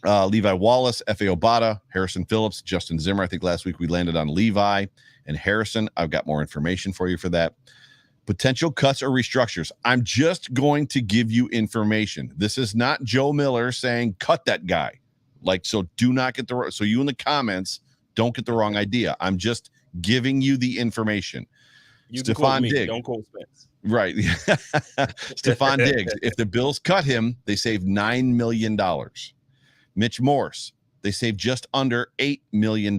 Levi Wallace, F.A. Obata, Harrison Phillips, Justin Zimmer. I think last week we landed on Levi and Harrison. I've got more information for you for that. Potential cuts or restructures. I'm just going to give you information. This is not Joe Miller saying, cut that guy. So do not get so you in the comments don't get the wrong idea. I'm just giving you the information. Stephon Diggs. Don't quote Spence. Right. Stephon Diggs. If the Bills cut him, they save $9 million. Mitch Morse, they save just under $8 million.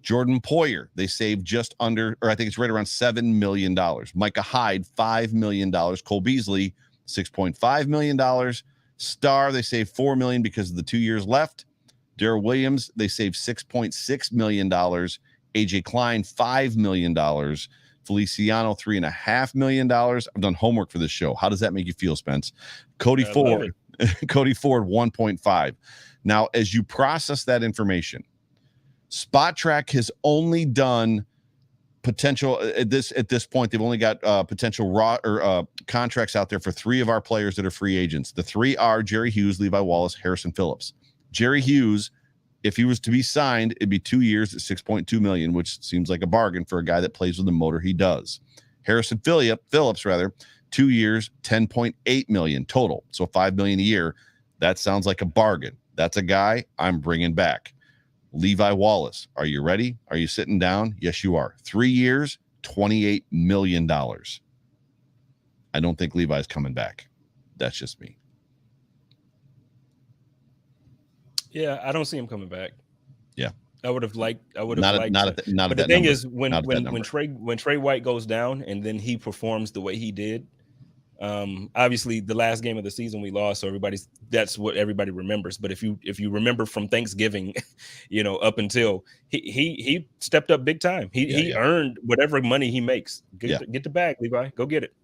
Jordan Poyer, they save just under, or I think it's right around $7 million. Micah Hyde, $5 million. Cole Beasley, $6.5 million. Star, they save $4 million because of the 2 years left. Darrell Williams, they save $6.6 million. AJ Klein, $5 million. Feliciano, $3.5 million. I've done homework for this show. How does that make you feel, Spence? Cody Ford, 1.5. Now, as you process that information, Spot Track has only done potential at this point. They've only got potential raw or contracts out there for 3 of our players that are free agents. The 3 are Jerry Hughes, Levi Wallace, Harrison Phillips. Jerry Hughes, if he was to be signed, it'd be 2 years at $6.2 million, which seems like a bargain for a guy that plays with the motor he does. Harrison Phillips, 2 years, $10.8 million total, so $5 million a year. That sounds like a bargain. That's a guy I'm bringing back. Levi Wallace, are you ready? Are you sitting down? Yes, you are. 3 years, $28 million. I don't think Levi's coming back. That's just me. Yeah, I don't see him coming back. Yeah, I would have liked. Not at But that the thing number. is, when Trey White goes down and then he performs the way he did, obviously the last game of the season we lost, so that's what everybody remembers. But if you remember from Thanksgiving, up until he stepped up big time. He earned whatever money he makes. Get the bag, Levi. Go get it.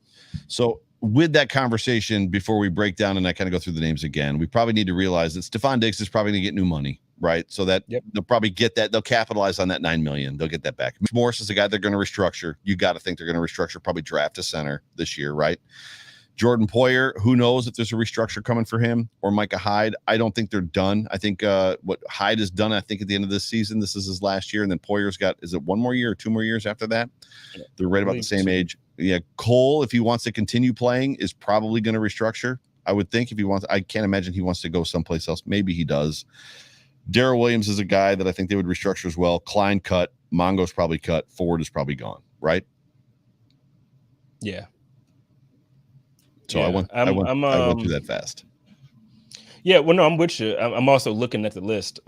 So with that conversation, before we break down and I kind of go through the names again, we probably need to realize that Stephon Diggs is probably going to get new money, right? So that they'll probably get that. They'll capitalize on that $9 million. They'll get that back. Mitch Morse is a guy they're going to restructure. You got to think they're going to restructure, probably draft a center this year, right? Jordan Poyer, who knows if there's a restructure coming for him, or Micah Hyde. I don't think they're done. I think what Hyde has done, I think at the end of this season, this is his last year. And then Poyer's got, is it 1 more year or 2 more years after that? They're right about the same age. Yeah. Cole, if he wants to continue playing, is probably going to restructure. I would think if he wants, I can't imagine he wants to go someplace else. Maybe he does. Darrell Williams is a guy that I think they would restructure as well. Klein cut. Mongo's probably cut. Ford is probably gone. Right. Yeah. So I went through that fast. Yeah, well, no, I'm with you. I'm also looking at the list.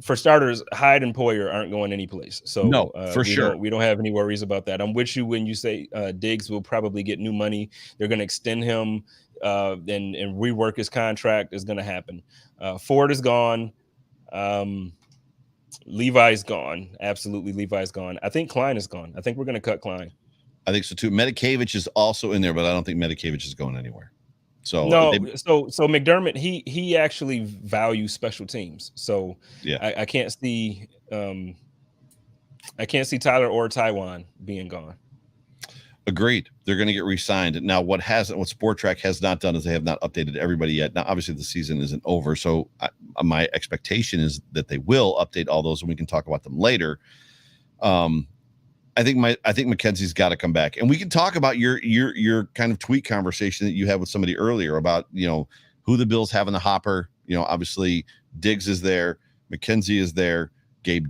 For starters, Hyde and Poyer aren't going anyplace. So no, for sure. We don't have any worries about that. I'm with you when you say Diggs will probably get new money. They're going to extend him and rework his contract is going to happen. Ford is gone. Levi's gone. Absolutely, Levi's gone. I think Klein is gone. I think we're going to cut Klein. I think so too. Medikevich is also in there, but I don't think Medikevich is going anywhere. So so McDermott, he actually values special teams. So yeah, I can't see Tyler or Tywan being gone. Agreed. They're going to get re-signed. Now, what Sport Track has not done is they have not updated everybody yet. Now, obviously, the season isn't over, so my expectation is that they will update all those, and we can talk about them later. I think McKenzie's got to come back, and we can talk about your kind of tweet conversation that you had with somebody earlier about who the Bills have in the hopper. Obviously Diggs is there, McKenzie is there, Gabriel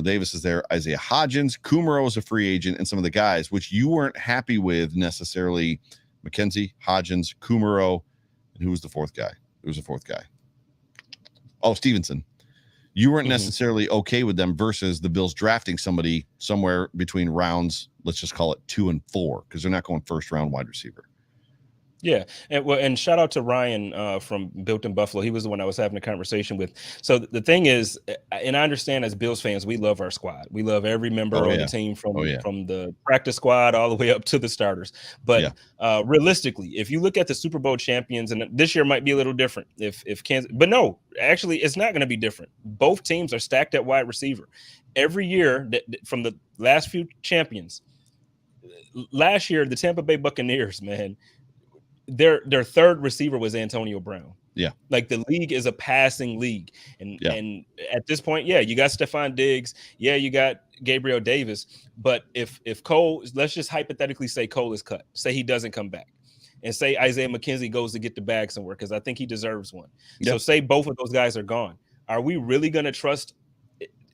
Davis is there, Isaiah Hodgins, Kumaro is a free agent, and some of the guys which you weren't happy with necessarily. McKenzie, Hodgins, Kumaro, and who was the fourth guy? Oh, Stevenson. You weren't necessarily okay with them versus the Bills drafting somebody somewhere between rounds, let's just call it 2 and 4, because they're not going first round wide receiver. Yeah, and shout out to Ryan from Built in Buffalo. He was the one I was having a conversation with. So the thing is, and I understand as Bills fans, we love our squad. We love every member on the team from the practice squad all the way up to the starters. But realistically, if you look at the Super Bowl champions, and this year might be a little different. If Kansas, but no, actually, it's not going to be different. Both teams are stacked at wide receiver. Every year from the last few champions, last year the Tampa Bay Buccaneers, man. Their third receiver was Antonio Brown. Yeah. Like the league is a passing league. And at this point, you got Stephon Diggs. Yeah, you got Gabriel Davis. But if Cole, let's just hypothetically say Cole is cut. Say he doesn't come back. And say Isaiah McKenzie goes to get the bag somewhere because I think he deserves one. Yep. So say both of those guys are gone. Are we really going to trust,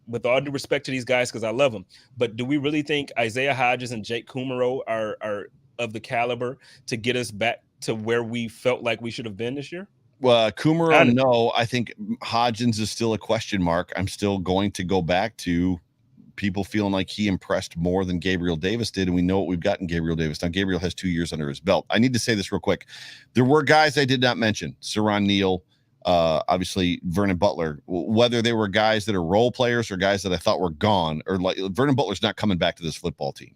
with all due respect to these guys, because I love them, but do we really think Isaiah Hodgins and Jake Kumaro are of the caliber to get us back to where we felt like we should have been this year? Well, Kumaro, no. I think Hodgins is still a question mark. I'm still going to go back to people feeling like he impressed more than Gabriel Davis did, and we know what we've got in Gabriel Davis. Now, Gabriel has 2 years under his belt. I need to say this real quick. There were guys I did not mention. Saron Neal, obviously Vernon Butler, whether they were guys that are role players or guys that I thought were gone, or like Vernon Butler's not coming back to this football team.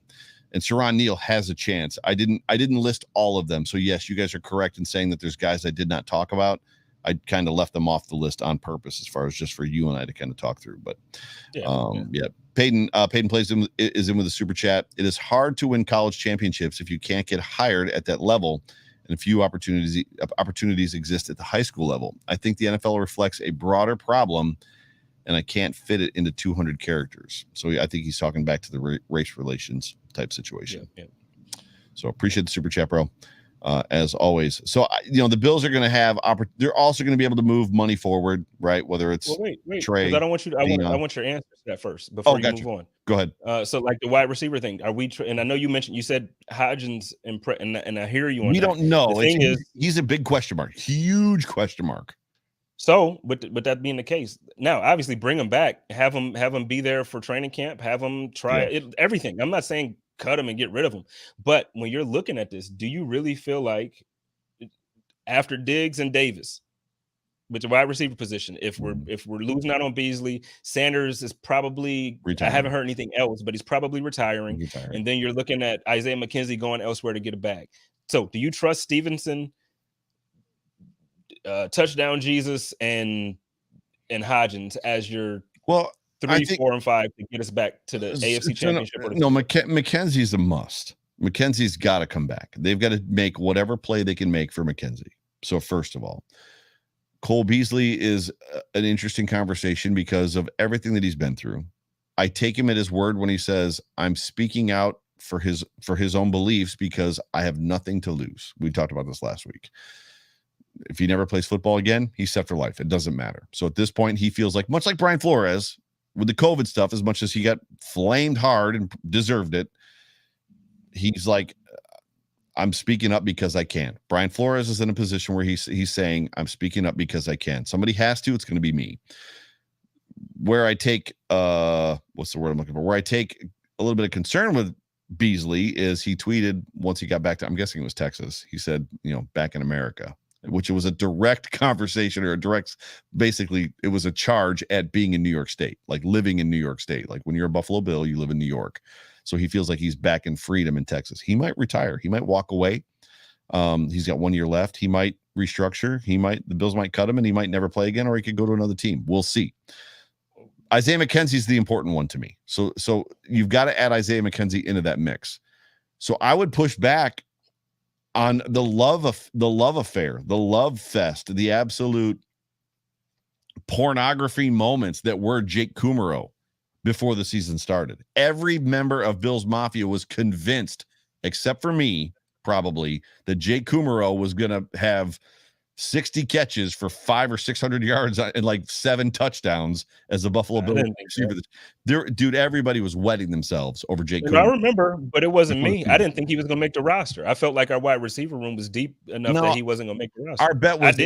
And Saron Neal has a chance. I didn't list all of them. So yes, you guys are correct in saying that there's guys I did not talk about. I kind of left them off the list on purpose as far as just for you and I to kind of talk through. But Peyton plays is in with a super chat. It is hard to win college championships if you can't get hired at that level, and few opportunities exist at the high school level. I think the NFL reflects a broader problem, and I can't fit it into 200 characters. So I think he's talking back to the race relations type situation. Yeah. So appreciate the super chat, bro. As always. So, the Bills are going to have, they're also going to be able to move money forward, right? Whether it's wait, Trey. I don't want you to, I want your answer to that first before you move on. Go ahead. So like the wide receiver thing, are we, and I know you said Hodgins and I hear you on we that. don't know. The thing is, he's a big question mark, huge question mark. So, with that being the case, now obviously bring him back, have him be there for training camp, have him try everything. I'm not saying cut him and get rid of him, but when you're looking at this, do you really feel like after Diggs and Davis with the wide receiver position, if we're losing out on Beasley, Sanders is probably retiring. I haven't heard anything else, but he's probably retiring. And then you're looking at Isaiah McKenzie going elsewhere to get a bag. So, do you trust Stevenson, touchdown Jesus, and Hodgins as your 3, 4, and 5 to get us back to the AFC Championship? McKenzie's a must. McKenzie's got to come back. They've got to make whatever play they can make for McKenzie. So first of all, Cole Beasley is an interesting conversation because of everything that he's been through. I take him at his word when he says, I'm speaking out for his own beliefs because I have nothing to lose. We talked about this last week. If he never plays football again, he's set for life. It doesn't matter. So at this point, he feels like, much like Brian Flores with the COVID stuff, as much as he got flamed hard and deserved it, he's like, I'm speaking up because I can. Brian Flores is in a position where he's saying, I'm speaking up because I can. Somebody has to, it's going to be me. Where I take, what's the word I'm looking for? Where I take a little bit of concern with Beasley is he tweeted once he got back to, I'm guessing it was Texas. He said, back in America, which was a direct conversation or basically it was a charge at being in New York State, like living in New York State. Like when you're a Buffalo Bill, you live in New York. So he feels like he's back in freedom in Texas. He might retire. He might walk away. He's got 1 year left. He might restructure. The Bills might cut him and he might never play again, or he could go to another team. We'll see. Isaiah McKenzie's the important one to me. So you've got to add Isaiah McKenzie into that mix. So I would push back on the love affair, the love fest, the absolute pornography moments that were Jake Kumaro before the season started. Every member of Bills Mafia was convinced, except for me, probably, that Jake Kumaro was going to have 60 catches for 500 or 600 yards and like 7 touchdowns as the Buffalo Bills receiver. Dude, everybody was wetting themselves over Jake Kumaro. I remember, but it wasn't me. I didn't think he was going to make the roster. I felt like our wide receiver room was deep enough that he wasn't going to make the roster. Our bet was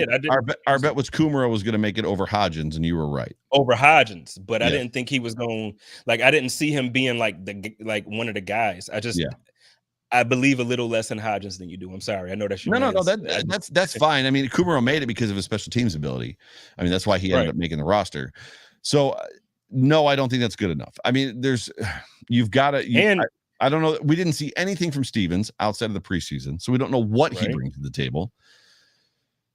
our bet was Kumaro was going to make it over Hodgins, and you were right. Over Hodgins, but I didn't think he was going. Like I didn't see him being like one of the guys. I believe a little less in Hodgins than you do. I'm sorry. I know that's your No. That's fine. I mean, Kumaro made it because of his special teams ability. I mean, that's why he ended up making the roster. So, no, I don't think that's good enough. I mean, you've got to. I don't know. We didn't see anything from Stevens outside of the preseason, so we don't know what he brings to the table.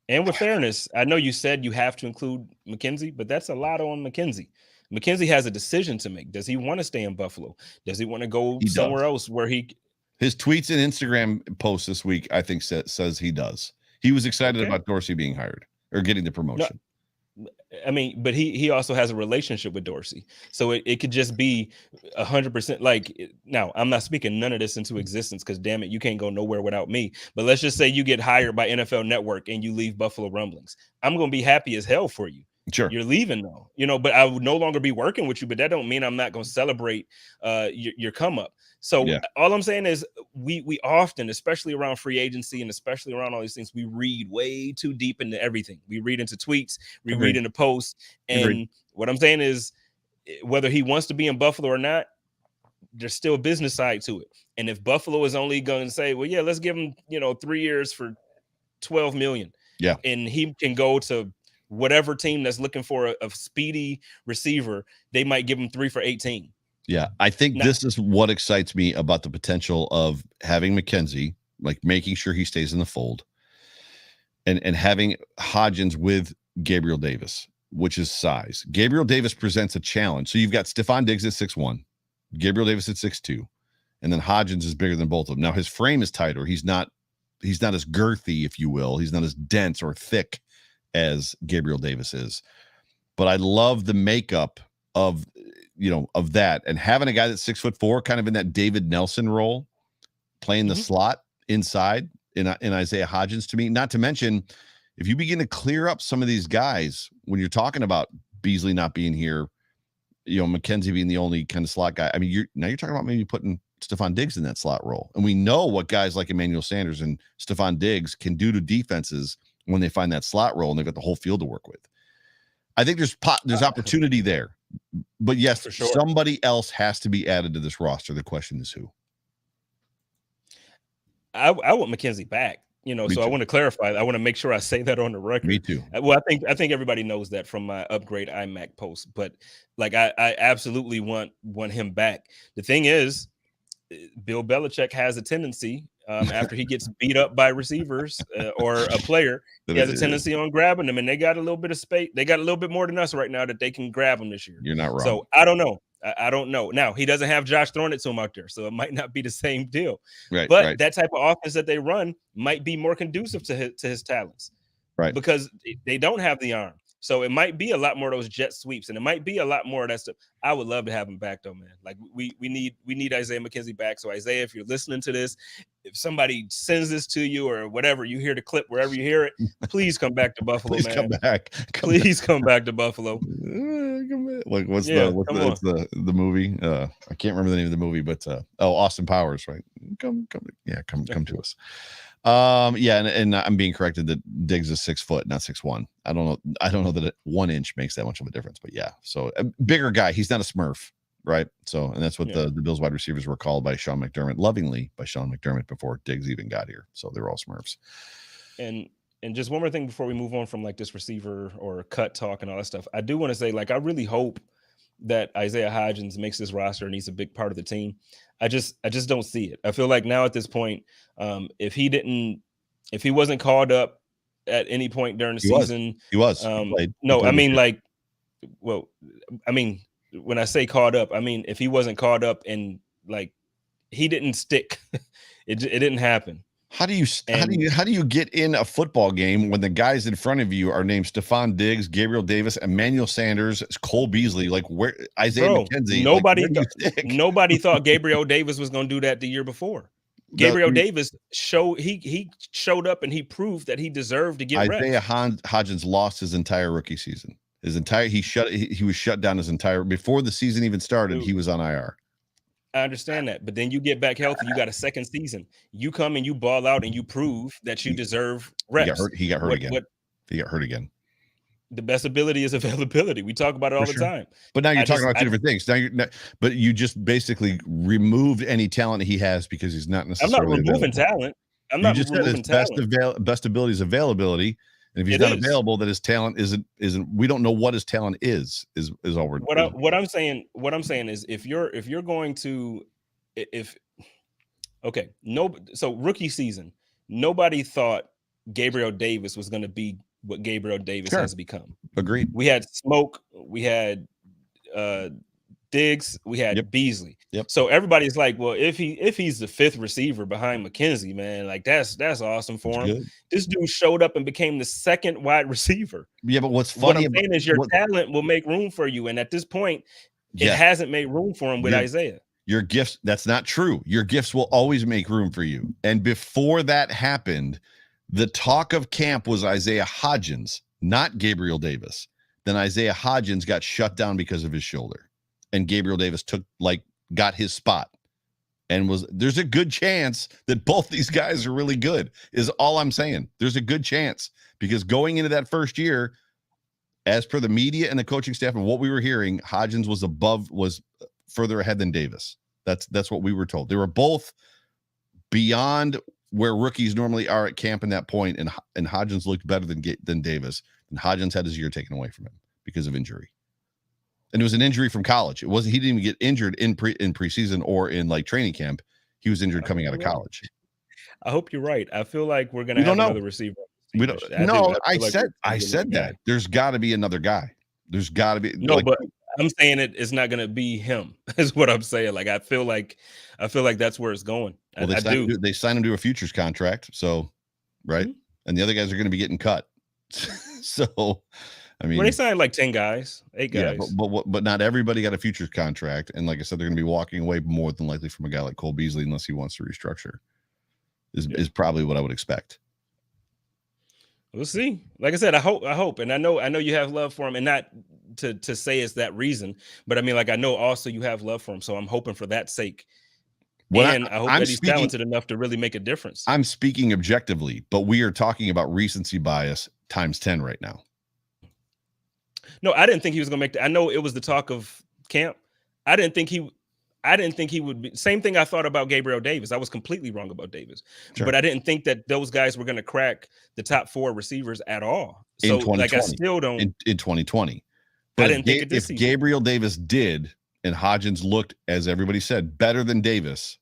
And with fairness, I know you said you have to include McKenzie, but that's a lot on McKenzie. McKenzie has a decision to make. Does he want to stay in Buffalo? Does he want to go somewhere else where his tweets and Instagram posts this week, I think, says he does. He was excited about Dorsey being hired or getting the promotion. No, I mean, but he also has a relationship with Dorsey. So it could just be 100%. Like, now I'm not speaking none of this into existence because damn it, you can't go nowhere without me. But let's just say you get hired by NFL Network and you leave Buffalo Rumblings. I'm going to be happy as hell for you. Sure. You're leaving though, but I would no longer be working with you, but that don't mean I'm not going to celebrate your come up. So all I'm saying is we often, especially around free agency and especially around all these things, we read way too deep into everything. We read into tweets, we read into posts. And what I'm saying is whether he wants to be in Buffalo or not, there's still a business side to it. And if Buffalo is only going to say, well, yeah, let's give him, 3 years for $12 million. Yeah. And he can go to whatever team that's looking for a speedy receiver, they might give him 3 for 18. Yeah, I think this is what excites me about the potential of having McKenzie, like making sure he stays in the fold, and having Hodgins with Gabriel Davis, which is size. Gabriel Davis presents a challenge. So you've got Stephon Diggs at 6'1", Gabriel Davis at 6'2", and then Hodgins is bigger than both of them. Now his frame is tighter. He's not as girthy, if you will. He's not as dense or thick as Gabriel Davis is. But I love the makeup of that, and having a guy that's 6'4", kind of in that David Nelson role, playing the slot inside in Isaiah Hodgins. To me, not to mention, if you begin to clear up some of these guys when you're talking about Beasley not being here, McKenzie being the only kind of slot guy. I mean, you're talking about maybe putting Stephon Diggs in that slot role, and we know what guys like Emmanuel Sanders and Stephon Diggs can do to defenses when they find that slot role and they've got the whole field to work with. I think there's opportunity there. But yes, for sure, somebody else has to be added to this roster. The question is who. I want McKenzie back, so too. I want to clarify. I want to make sure I say that on the record. Me too. Well, I think everybody knows that from my upgrade iMac post, but like I absolutely want him back. The thing is, Bill Belichick has a tendency after he gets beat up by receivers or a player, he has a tendency on grabbing them, and they got a little bit of space. They got a little bit more than us right now that they can grab them this year. You're not wrong. So I don't know. I don't know. Now, he doesn't have Josh throwing it to him out there, so it might not be the same deal. Right. But that type of offense that they run might be more conducive to his talents. Right. Because they don't have the arm. So it might be a lot more of those jet sweeps, and it might be a lot more of that stuff. I would love to have him back, though, man. Like we need Isaiah McKenzie back. So Isaiah, if you're listening to this, if somebody sends this to you or whatever, you hear the clip wherever you hear it, please come back to Buffalo, please man. Come back. Come back to Buffalo. Like what's the movie? I can't remember the name of the movie, but Austin Powers, right? Come to us. And I'm being corrected that Diggs is 6 foot, not 6'1". I don't know that 1 inch makes that much of a difference, but yeah. So a bigger guy, he's not a Smurf, right? So, and that's what the Bills wide receivers were called by Sean McDermott, lovingly by Sean McDermott before Diggs even got here. So they were all Smurfs. And just one more thing before we move on from like this receiver or cut talk and all that stuff, I do want to say, like, I really hope that Isaiah Hodgins makes this roster and he's a big part of the team. I just don't see it. I feel like now at this point, if he wasn't called up at any point during the season, he was. When I say called up, I mean if he wasn't called up and like he didn't stick, it didn't happen. How do you get in a football game when the guys in front of you are named Stephon Diggs, Gabriel Davis, Emmanuel Sanders, Cole Beasley, like where Isaiah McKenzie? Nobody thought Gabriel Davis was going to do that the year before. Gabriel Davis showed up and he proved that he deserved to get reps. Isaiah Hodgins lost his entire rookie season. He was shut down his entire before the season even started. Dude, he was on IR. I understand that, but then you get back healthy. You got a second season. You come and you ball out and you prove that you deserve reps. He got hurt again. He got hurt again. The best ability is availability. We talk about it all the time. But now you're talking about two different things. But you just basically removed any talent he has because he's not necessarily. I'm not removing talent. I'm not removing talent. Best ability is availability, and if he's not available, that his talent isn't. We don't know what his talent is all we're. What I'm saying is if you're going to so rookie season, nobody thought Gabriel Davis was going to be what Gabriel Davis has become. Agreed. We had Smoke, we had Diggs, we had Beasley. So everybody's like, well, if he's the fifth receiver behind McKenzie, man, like that's awesome for him. Good. This dude showed up and became the second wide receiver. Yeah, but what's funny what I'm saying is your talent will make room for you, and at this point, it hasn't made room for him with Isaiah. Your gifts, that's not true. Your gifts will always make room for you. And before that happened, the talk of camp was Isaiah Hodgins, not Gabriel Davis. Then Isaiah Hodgins got shut down because of his shoulder. And Gabriel Davis got his spot. And there's a good chance that both these guys are really good, is all I'm saying. There's a good chance because going into that first year, as per the media and the coaching staff and what we were hearing, Hodgins was further ahead than Davis. That's what we were told. They were both beyond where rookies normally are at camp in that point, and Hodgins looked better than Davis, and Hodgins had his year taken away from him because of injury. And it was an injury from college. He didn't even get injured in preseason or in training camp. He was injured coming out of college. I hope you're right. I feel like we're gonna have another receiver. We don't. I said that. There's got to be another guy. There's got to be. But I'm saying it's not gonna be him. Is what I'm saying. I feel like that's where it's going. Well, they signed him to a futures contract, so right, and the other guys are going to be getting cut. So, I mean, they signed 10 guys, 8 guys. Yeah, but not everybody got a futures contract, and like I said, they're going to be walking away more than likely from a guy like Cole Beasley unless he wants to restructure. Is probably what I would expect. We'll see. Like I said, I hope, and I know you have love for him, and not to say it's that reason, but I mean, I know also you have love for him, so I'm hoping for that sake. I hope that he's talented enough to really make a difference. I'm speaking objectively, but we are talking about recency bias times 10 right now. No, I didn't think he was going to make that. I know it was the talk of camp. I didn't think he would be. Same thing I thought about Gabriel Davis. I was completely wrong about Davis, but I didn't think that those guys were going to crack the top 4 receivers at all. So I still don't in 2020. But I didn't think if Gabriel Davis did, and Hodgins looked, as everybody said, better than Davis,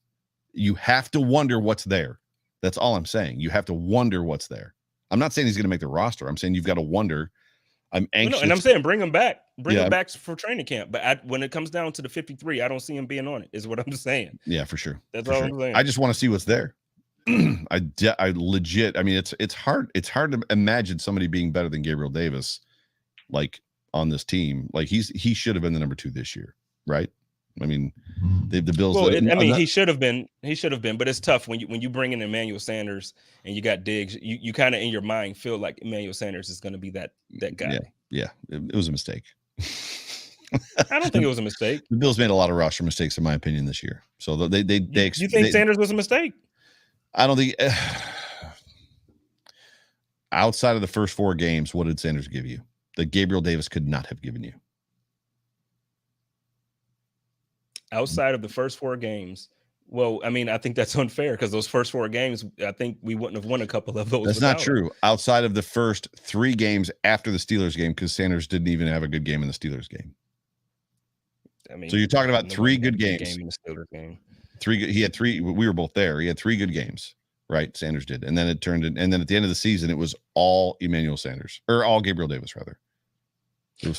you have to wonder what's there. That's all I'm saying. You have to wonder what's there. I'm not saying he's going to make the roster. I'm saying you've got to wonder. I'm anxious. And I'm saying bring him back. Bring him back for training camp. But when it comes down to the 53, I don't see him being on it, is what I'm saying. Yeah, for sure. That's all I'm saying. I just want to see what's there. I legit, I mean, it's hard to imagine somebody being better than Gabriel Davis, on this team. He should have been the number 2 this year, right? I mean, the Bills. Well, he should have been. He should have been. But it's tough when you bring in Emmanuel Sanders and you got Diggs. You kind of in your mind feel like Emmanuel Sanders is going to be that guy. Yeah. It was a mistake. I don't think it was a mistake. The Bills made a lot of roster mistakes, in my opinion, this year. So you think Sanders was a mistake? I don't think. Outside of the first 4 games, what did Sanders give you that Gabriel Davis could not have given you? Outside of the first 4 games, well, I mean, I think that's unfair because those first 4 games, I think we wouldn't have won a couple of those. That's not true. Outside of the first 3 games after the Steelers game, because Sanders didn't even have a good game in the Steelers game. I mean, so you're talking about 3 good games. In the Steelers game. He had 3. We were both there. He had 3 good games, right? Sanders did, and then it turned in, and then at the end of the season, it was all Emmanuel Sanders, or all Gabriel Davis, rather.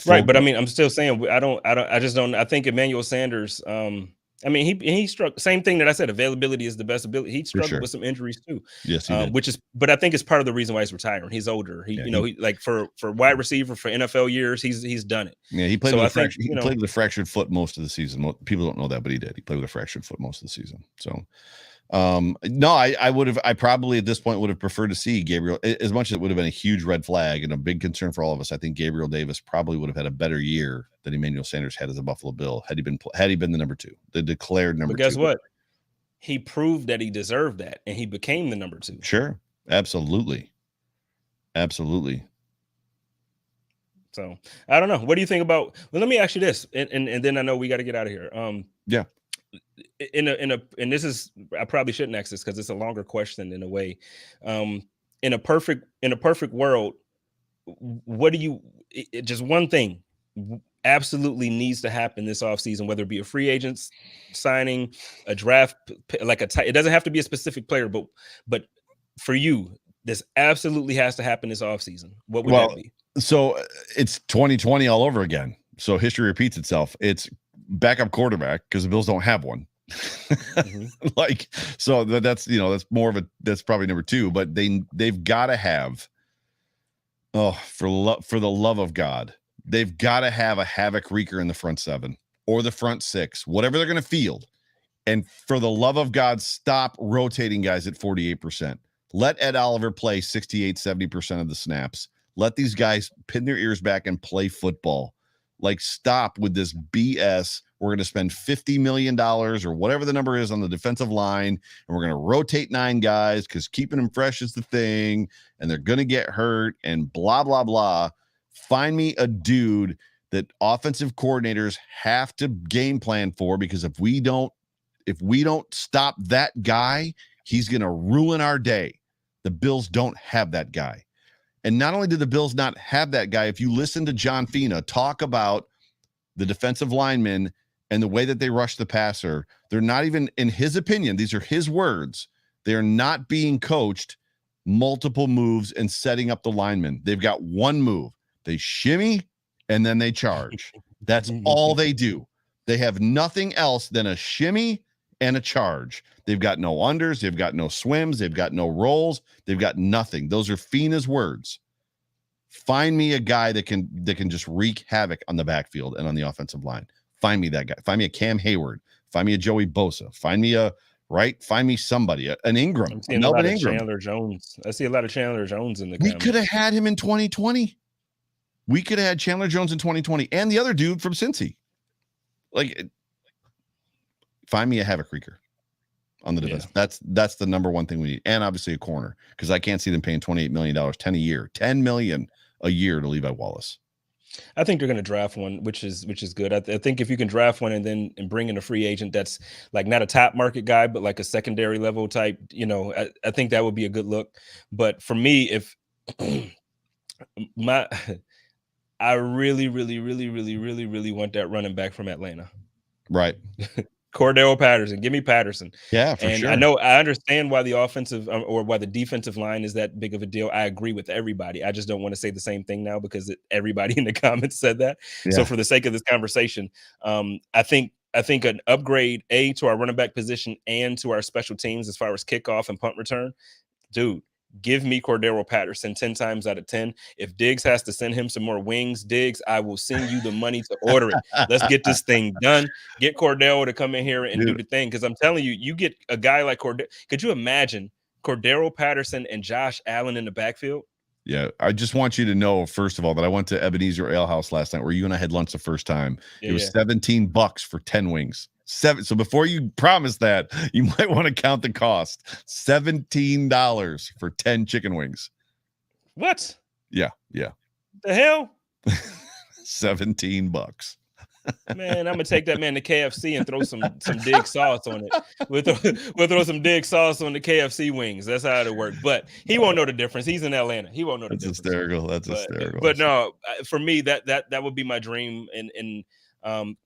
Right, but I mean, I'm still saying I think Emmanuel Sanders. I mean, he struck same thing that I said. Availability is the best ability. He struggled with some injuries too. Yes, he did. But I think it's part of the reason why he's retiring. He's older. He for wide receiver for NFL years, he's done it. Yeah, he played with a fractured foot most of the season. People don't know that, but he did. He played with a fractured foot most of the season. So, no, I probably at this point would have preferred to see Gabriel, as much as it would have been a huge red flag and a big concern for all of us. I think Gabriel Davis probably would have had a better year than Emmanuel Sanders had as a Buffalo Bill had he been the number 2, the declared number 2. But guess what? He proved that he deserved that, and he became the number 2. Sure, absolutely. So I don't know. What do you think about? Well, let me ask you this, and then I know we got to get out of here. Yeah. And this is, I probably shouldn't ask this because it's a longer question in a way. In a perfect world, what do you? Just one thing absolutely needs to happen this offseason, whether it be a free agent signing, a draft, like it doesn't have to be a specific player, but for you, this absolutely has to happen this offseason. What would that be? So it's 2020 all over again. So history repeats itself. It's backup quarterback because the Bills don't have one. Like, so that's, that's more of that's probably number two, but they've got to have, for the love of God, they've got to have a havoc wreaker in the front seven or the front six, whatever they're going to field. And for the love of God, stop rotating guys at 48%. Let Ed Oliver play 68, 70% of the snaps. Let these guys pin their ears back and play football. Like, stop with this BS. We're going to spend $50 million or whatever the number is on the defensive line, and we're going to rotate 9 guys because keeping them fresh is the thing, and they're going to get hurt and blah, blah, blah. Find me a dude that offensive coordinators have to game plan for, because if we don't stop that guy, he's going to ruin our day. The Bills don't have that guy. And not only do the Bills not have that guy, if you listen to John Fina talk about the defensive linemen and the way that they rush the passer, they're not even, in his opinion, these are his words, they're not being coached multiple moves and setting up the linemen. They've got one move. They shimmy and then they charge. That's all they do. They have nothing else than a shimmy and a charge. They've got no unders. They've got no swims. They've got no rolls. They've got nothing. Those are Fina's words. Find me a guy that can just wreak havoc on the backfield and on the offensive line. Find me that guy. Find me a Cam Hayward. Find me a Joey Bosa. Find me somebody, an Ingram, a Melvin Ingram. Chandler Jones. I see a lot of Chandler Jones in the We could have had him in 2020. We could have had Chandler Jones in 2020 and the other dude from Cincy. Like, find me a havoc wreaker on the defense. Yeah. That's the number one thing we need. And obviously a corner, because I can't see them paying $28 million, $10 million a year to Levi Wallace. I think they're going to draft one, which is good. I think if you can draft one and bring in a free agent that's like not a top market guy, but like a secondary level type, I think that would be a good look. But for me, if I really, really, really, really, really, really want that running back from Atlanta. Right. Cordero Patterson. Give me Patterson. Yeah, for sure. I understand why the offensive or why the defensive line is that big of a deal. I agree with everybody. I just don't want to say the same thing now because everybody in the comments said that. Yeah. So for the sake of this conversation, I think an upgrade to our running back position and to our special teams as far as kickoff and punt return, dude. Give me Cordero Patterson 10 times out of 10. If Diggs has to send him some more wings, Diggs, I will send you the money to order it. Let's get this thing done. Get Cordero to come in here and do the thing. Because I'm telling you, you get a guy like Cordero. Could you imagine Cordero Patterson and Josh Allen in the backfield? Yeah, I just want you to know, first of all, that I went to Ebenezer Ale House last night where you and I had lunch the first time. It was $17 for 10 wings. So before you promise that, you might want to count the cost. $17 for 10 chicken wings. What? Yeah. The hell? $17. Man, I'm gonna take that man to KFC and throw some dig sauce on it. We'll throw some dig sauce on the KFC wings. That's how it'll work. But he won't know the difference. He's in Atlanta. He won't know the difference. That's hysterical. But no, for me, that would be my dream. And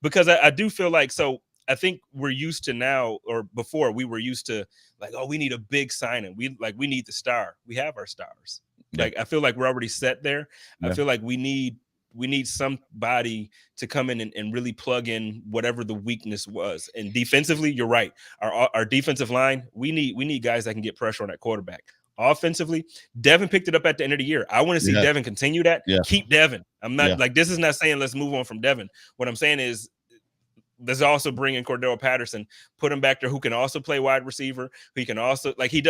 because I do feel like, so I think we're used to now, or before we were used to like, oh, we need a big signing. We need the star. We have our stars. Yeah. Like, I feel like we're already set there. Yeah. I feel like we need somebody to come in and really plug in whatever the weakness was. And defensively, you're right. Our defensive line, we need guys that can get pressure on that quarterback. Offensively, Devin picked it up at the end of the year. I want to see Devin continue that. Yeah. Keep Devin. I'm not like, this is not saying let's move on from Devin. What I'm saying is, let's also bring in Cordero Patterson, put him back there, who can also play wide receiver. He can also, like, he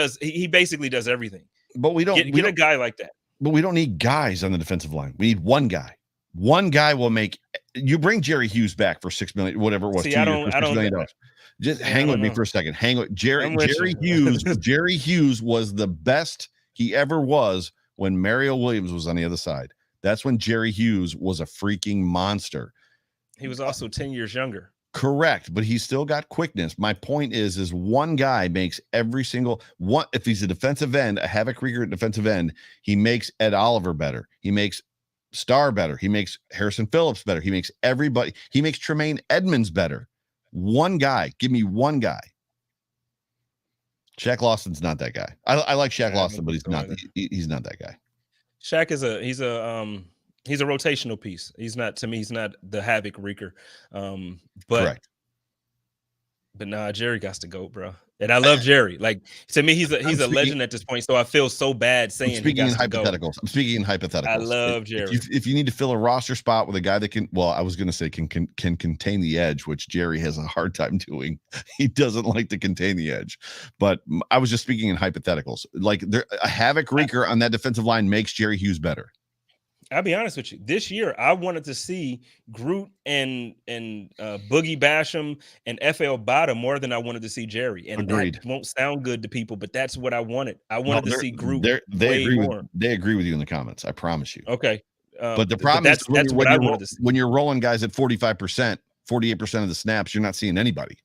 basically does everything. But we don't get a guy like that. But we don't need guys on the defensive line. We need one guy. One guy will make. You bring Jerry Hughes back for $6 million, whatever it was. See, I don't know. Just hang with me for a second. Hang with Jerry Hughes. Jerry Hughes was the best he ever was when Mario Williams was on the other side. That's when Jerry Hughes was a freaking monster. He was also 10 years younger. Correct, but he's still got quickness. My point is one guy makes every single one. If he's a defensive end, a havoc wreaker at defensive end, he makes Ed Oliver better. He makes Starr better. He makes Harrison Phillips better. He makes everybody. He makes Tremaine Edmonds better. One guy. Give me one guy. Shaq Lawson's not that guy. I like Shaq Lawson, but he's not. He's not that guy. Shaq is he's a rotational piece. He's not, to me, he's not the havoc wreaker. Correct. But nah, Jerry got to go, bro. And I love Jerry. Like, to me, he's a legend at this point. So I feel so bad saying I'm speaking he in got to hypotheticals. go. I'm speaking in hypotheticals. I love Jerry. If you need to fill a roster spot with a guy that can, well, I was going to say can contain the edge, which Jerry has a hard time doing. He doesn't like to contain the edge. But I was just speaking in hypotheticals. Like a havoc wreaker on that defensive line makes Jerry Hughes better. I'll be honest with you. This year, I wanted to see Groot and Boogie Basham and FL Bada more than I wanted to see Jerry. And Agreed. That won't sound good to people, but that's what I wanted. I wanted to see Groot. They agree with you in the comments. I promise you. Okay. But the problem is that's what I wanted to see. When you're rolling guys at 45%, 48% of the snaps, you're not seeing anybody.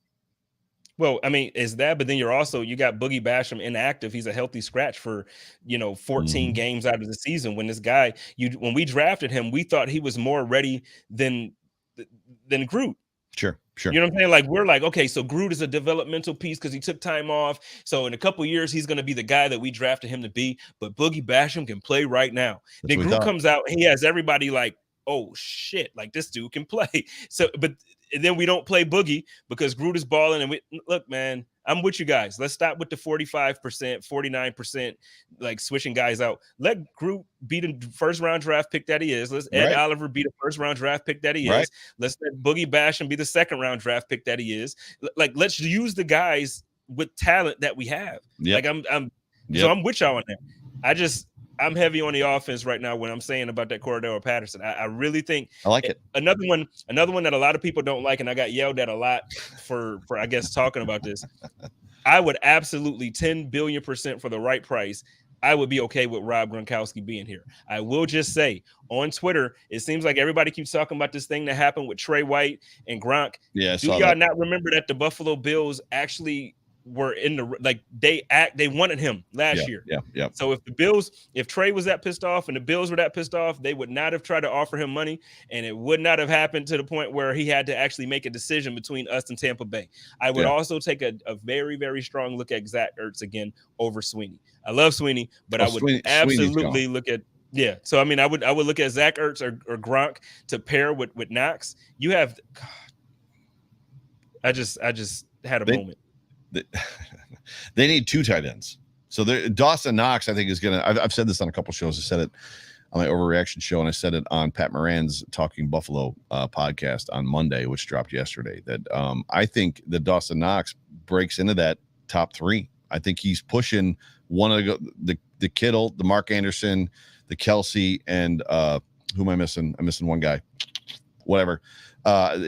Well, I mean, is that, but then you got Boogie Basham inactive. He's a healthy scratch for, 14 games out of the season. When this guy, when we drafted him, we thought he was more ready than Groot. Sure. You know what I'm saying? Like, we're like, okay, so Groot is a developmental piece because he took time off. So in a couple of years, he's going to be the guy that we drafted him to be. But Boogie Basham can play right now. Then Groot comes out, he has everybody like, oh shit, like this dude can play. So, but then we don't play Boogie because Groot is balling. And look, man, I'm with you guys. Let's stop with the 45%, 49%, like switching guys out. Let Groot be the first round draft pick that he is. Let's Ed Oliver be the first round draft pick that he is. Let's let Boogie Basham be the second round draft pick that he is. Like, let's use the guys with talent that we have. Like so I'm with y'all on that. I'm heavy on the offense right now when I'm saying about that Cordero Patterson. I really think I like it. Another one that a lot of people don't like, and I got yelled at a lot for I guess talking about this. I would absolutely 10 billion% for the right price. I would be okay with Rob Gronkowski being here. I will just say on Twitter, it seems like everybody keeps talking about this thing that happened with Trey White and Gronk. Yeah, do y'all not remember that the Buffalo Bills actually were in the they wanted him last year. Yeah. So if Trey was that pissed off and the Bills were that pissed off, they would not have tried to offer him money, and it would not have happened to the point where he had to actually make a decision between us and Tampa Bay. I would also take a very, very strong look at Zach Ertz again over Sweeney. I love Sweeney, but I would absolutely look at So I mean, I would look at Zach Ertz or Gronk to pair with Knox. You have I just had a moment. They need two tight ends. So Dawson Knox, I think, is going to – I've said this on a couple shows. I said it on my Overreaction show, and I said it on Pat Moran's Talking Buffalo podcast on Monday, which dropped yesterday, that I think that Dawson Knox breaks into that top three. I think he's pushing one of the Kittle, the Mark Anderson, the Kelsey, and who am I missing? I'm missing one guy. Whatever.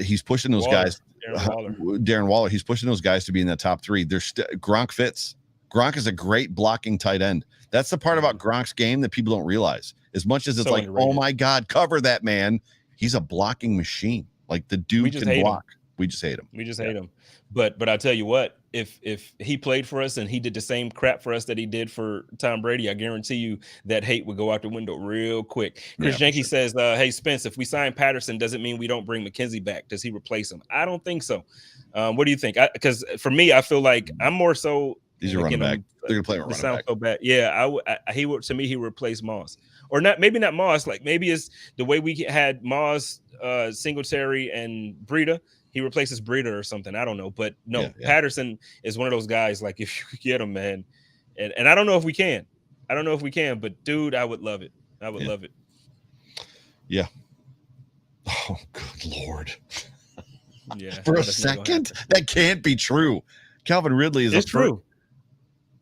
He's pushing those guys. Darren Waller. He's pushing those guys to be in the top three. Gronk fits. Gronk is a great blocking tight end. That's the part about Gronk's game that people don't realize. As much as it's so like, underrated. Oh my God, cover that man. He's a blocking machine. Like the dude can block. We just hate him. We just hate him. But I tell you what, if he played for us and he did the same crap for us that he did for Tom Brady, I guarantee you that hate would go out the window real quick. Chris Jenke says, hey, Spence, if we sign Patterson, does it mean we don't bring McKenzie back? Does he replace him? I don't think so. What do you think? Because for me, I feel like I'm more so. He's a running back. They're going to play him running back. So bad. Yeah, he would. To me, he would replace Moss. Or not, maybe not Moss. Like maybe it's the way we had Moss, Singletary, and Breida. He replaces Breida or something. I don't know. But no, Patterson is one of those guys, like, if you could get him, man. And I don't know if we can. But, dude, I would love it. I would love it. Yeah. Oh, good Lord. Yeah. For a second? That can't be true. Calvin Ridley is true.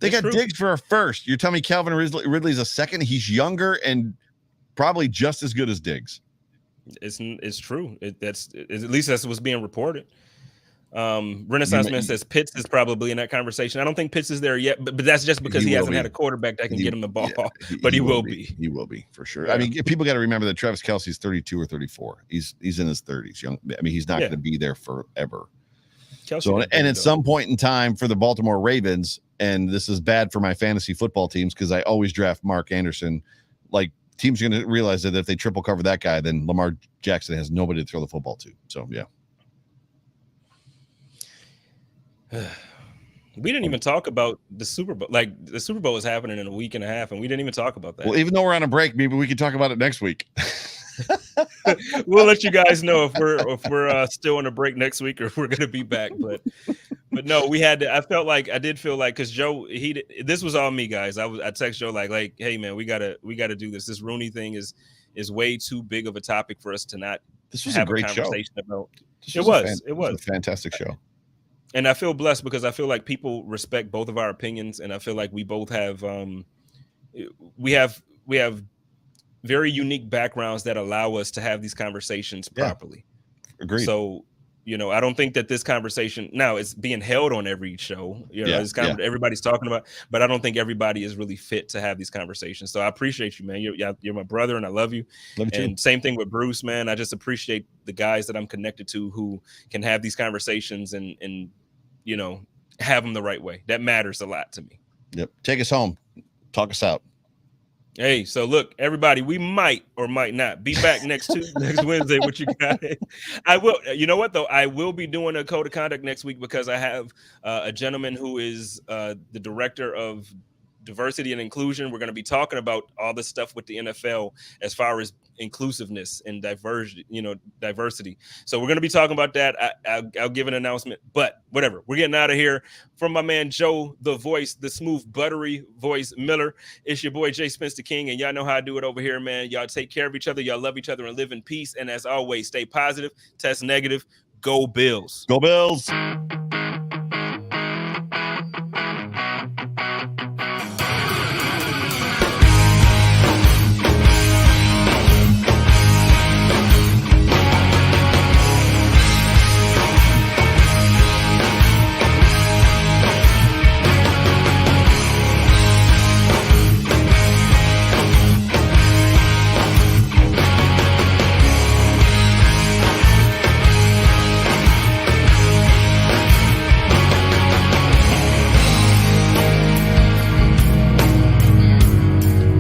They got Diggs for a first. You're telling me Calvin Ridley's a second? He's younger and probably just as good as Diggs. It's true. At least that's what's being reported. Renaissance Man says Pitts is probably in that conversation. I don't think Pitts is there yet, but that's just because he hasn't had a quarterback that can get him the ball. Yeah, but he will be. He will be for sure. Yeah. I mean, people got to remember that Travis Kelce's 32 or 34. He's in his 30s. Young. I mean, he's not going to be there forever. So, and at some point in time for the Baltimore Ravens, and this is bad for my fantasy football teams because I always draft Mark Anderson. Like, teams are going to realize that if they triple cover that guy, then Lamar Jackson has nobody to throw the football to. So, yeah. We didn't even talk about the Super Bowl. Like, the Super Bowl is happening in a week and a half, and we didn't even talk about that. Well, even though we're on a break, maybe we can talk about it next week. We'll let you guys know if we're still on a break next week or if we're going to be back. But no, we had to. I did feel like because Joe, this was all me, guys. I text Joe like, hey man, we gotta do this. This Rooney thing is way too big of a topic for us to not. This was a great show. About. It was a fantastic show. And I feel blessed because I feel like people respect both of our opinions, and I feel like we both have we have very unique backgrounds that allow us to have these conversations properly. Agreed. So, I don't think that this conversation now is being held on every show. Everybody's talking about, but I don't think everybody is really fit to have these conversations. So I appreciate you, man. You're my brother, and I love you. Love you and too. Same thing with Bruce, man. I just appreciate the guys that I'm connected to who can have these conversations and have them the right way. That matters a lot to me. Yep. Take us home. Talk us out. Hey, so look, everybody, we might or might not be back next Wednesday with you guys. I will. You know what, though? I will be doing a code of conduct next week because I have a gentleman who is the director of diversity and inclusion. We're going to be talking about all this stuff with the NFL as far as inclusiveness and diversity. So we're going to be talking about that. I'll give an announcement, but whatever. We're getting out of here. From my man Joe, the voice, the smooth, buttery voice Miller. It's your boy JSpencetheKing, and y'all know how I do it over here, man. Y'all take care of each other. Y'all love each other and live in peace. And as always, stay positive, test negative. Go Bills. Go Bills.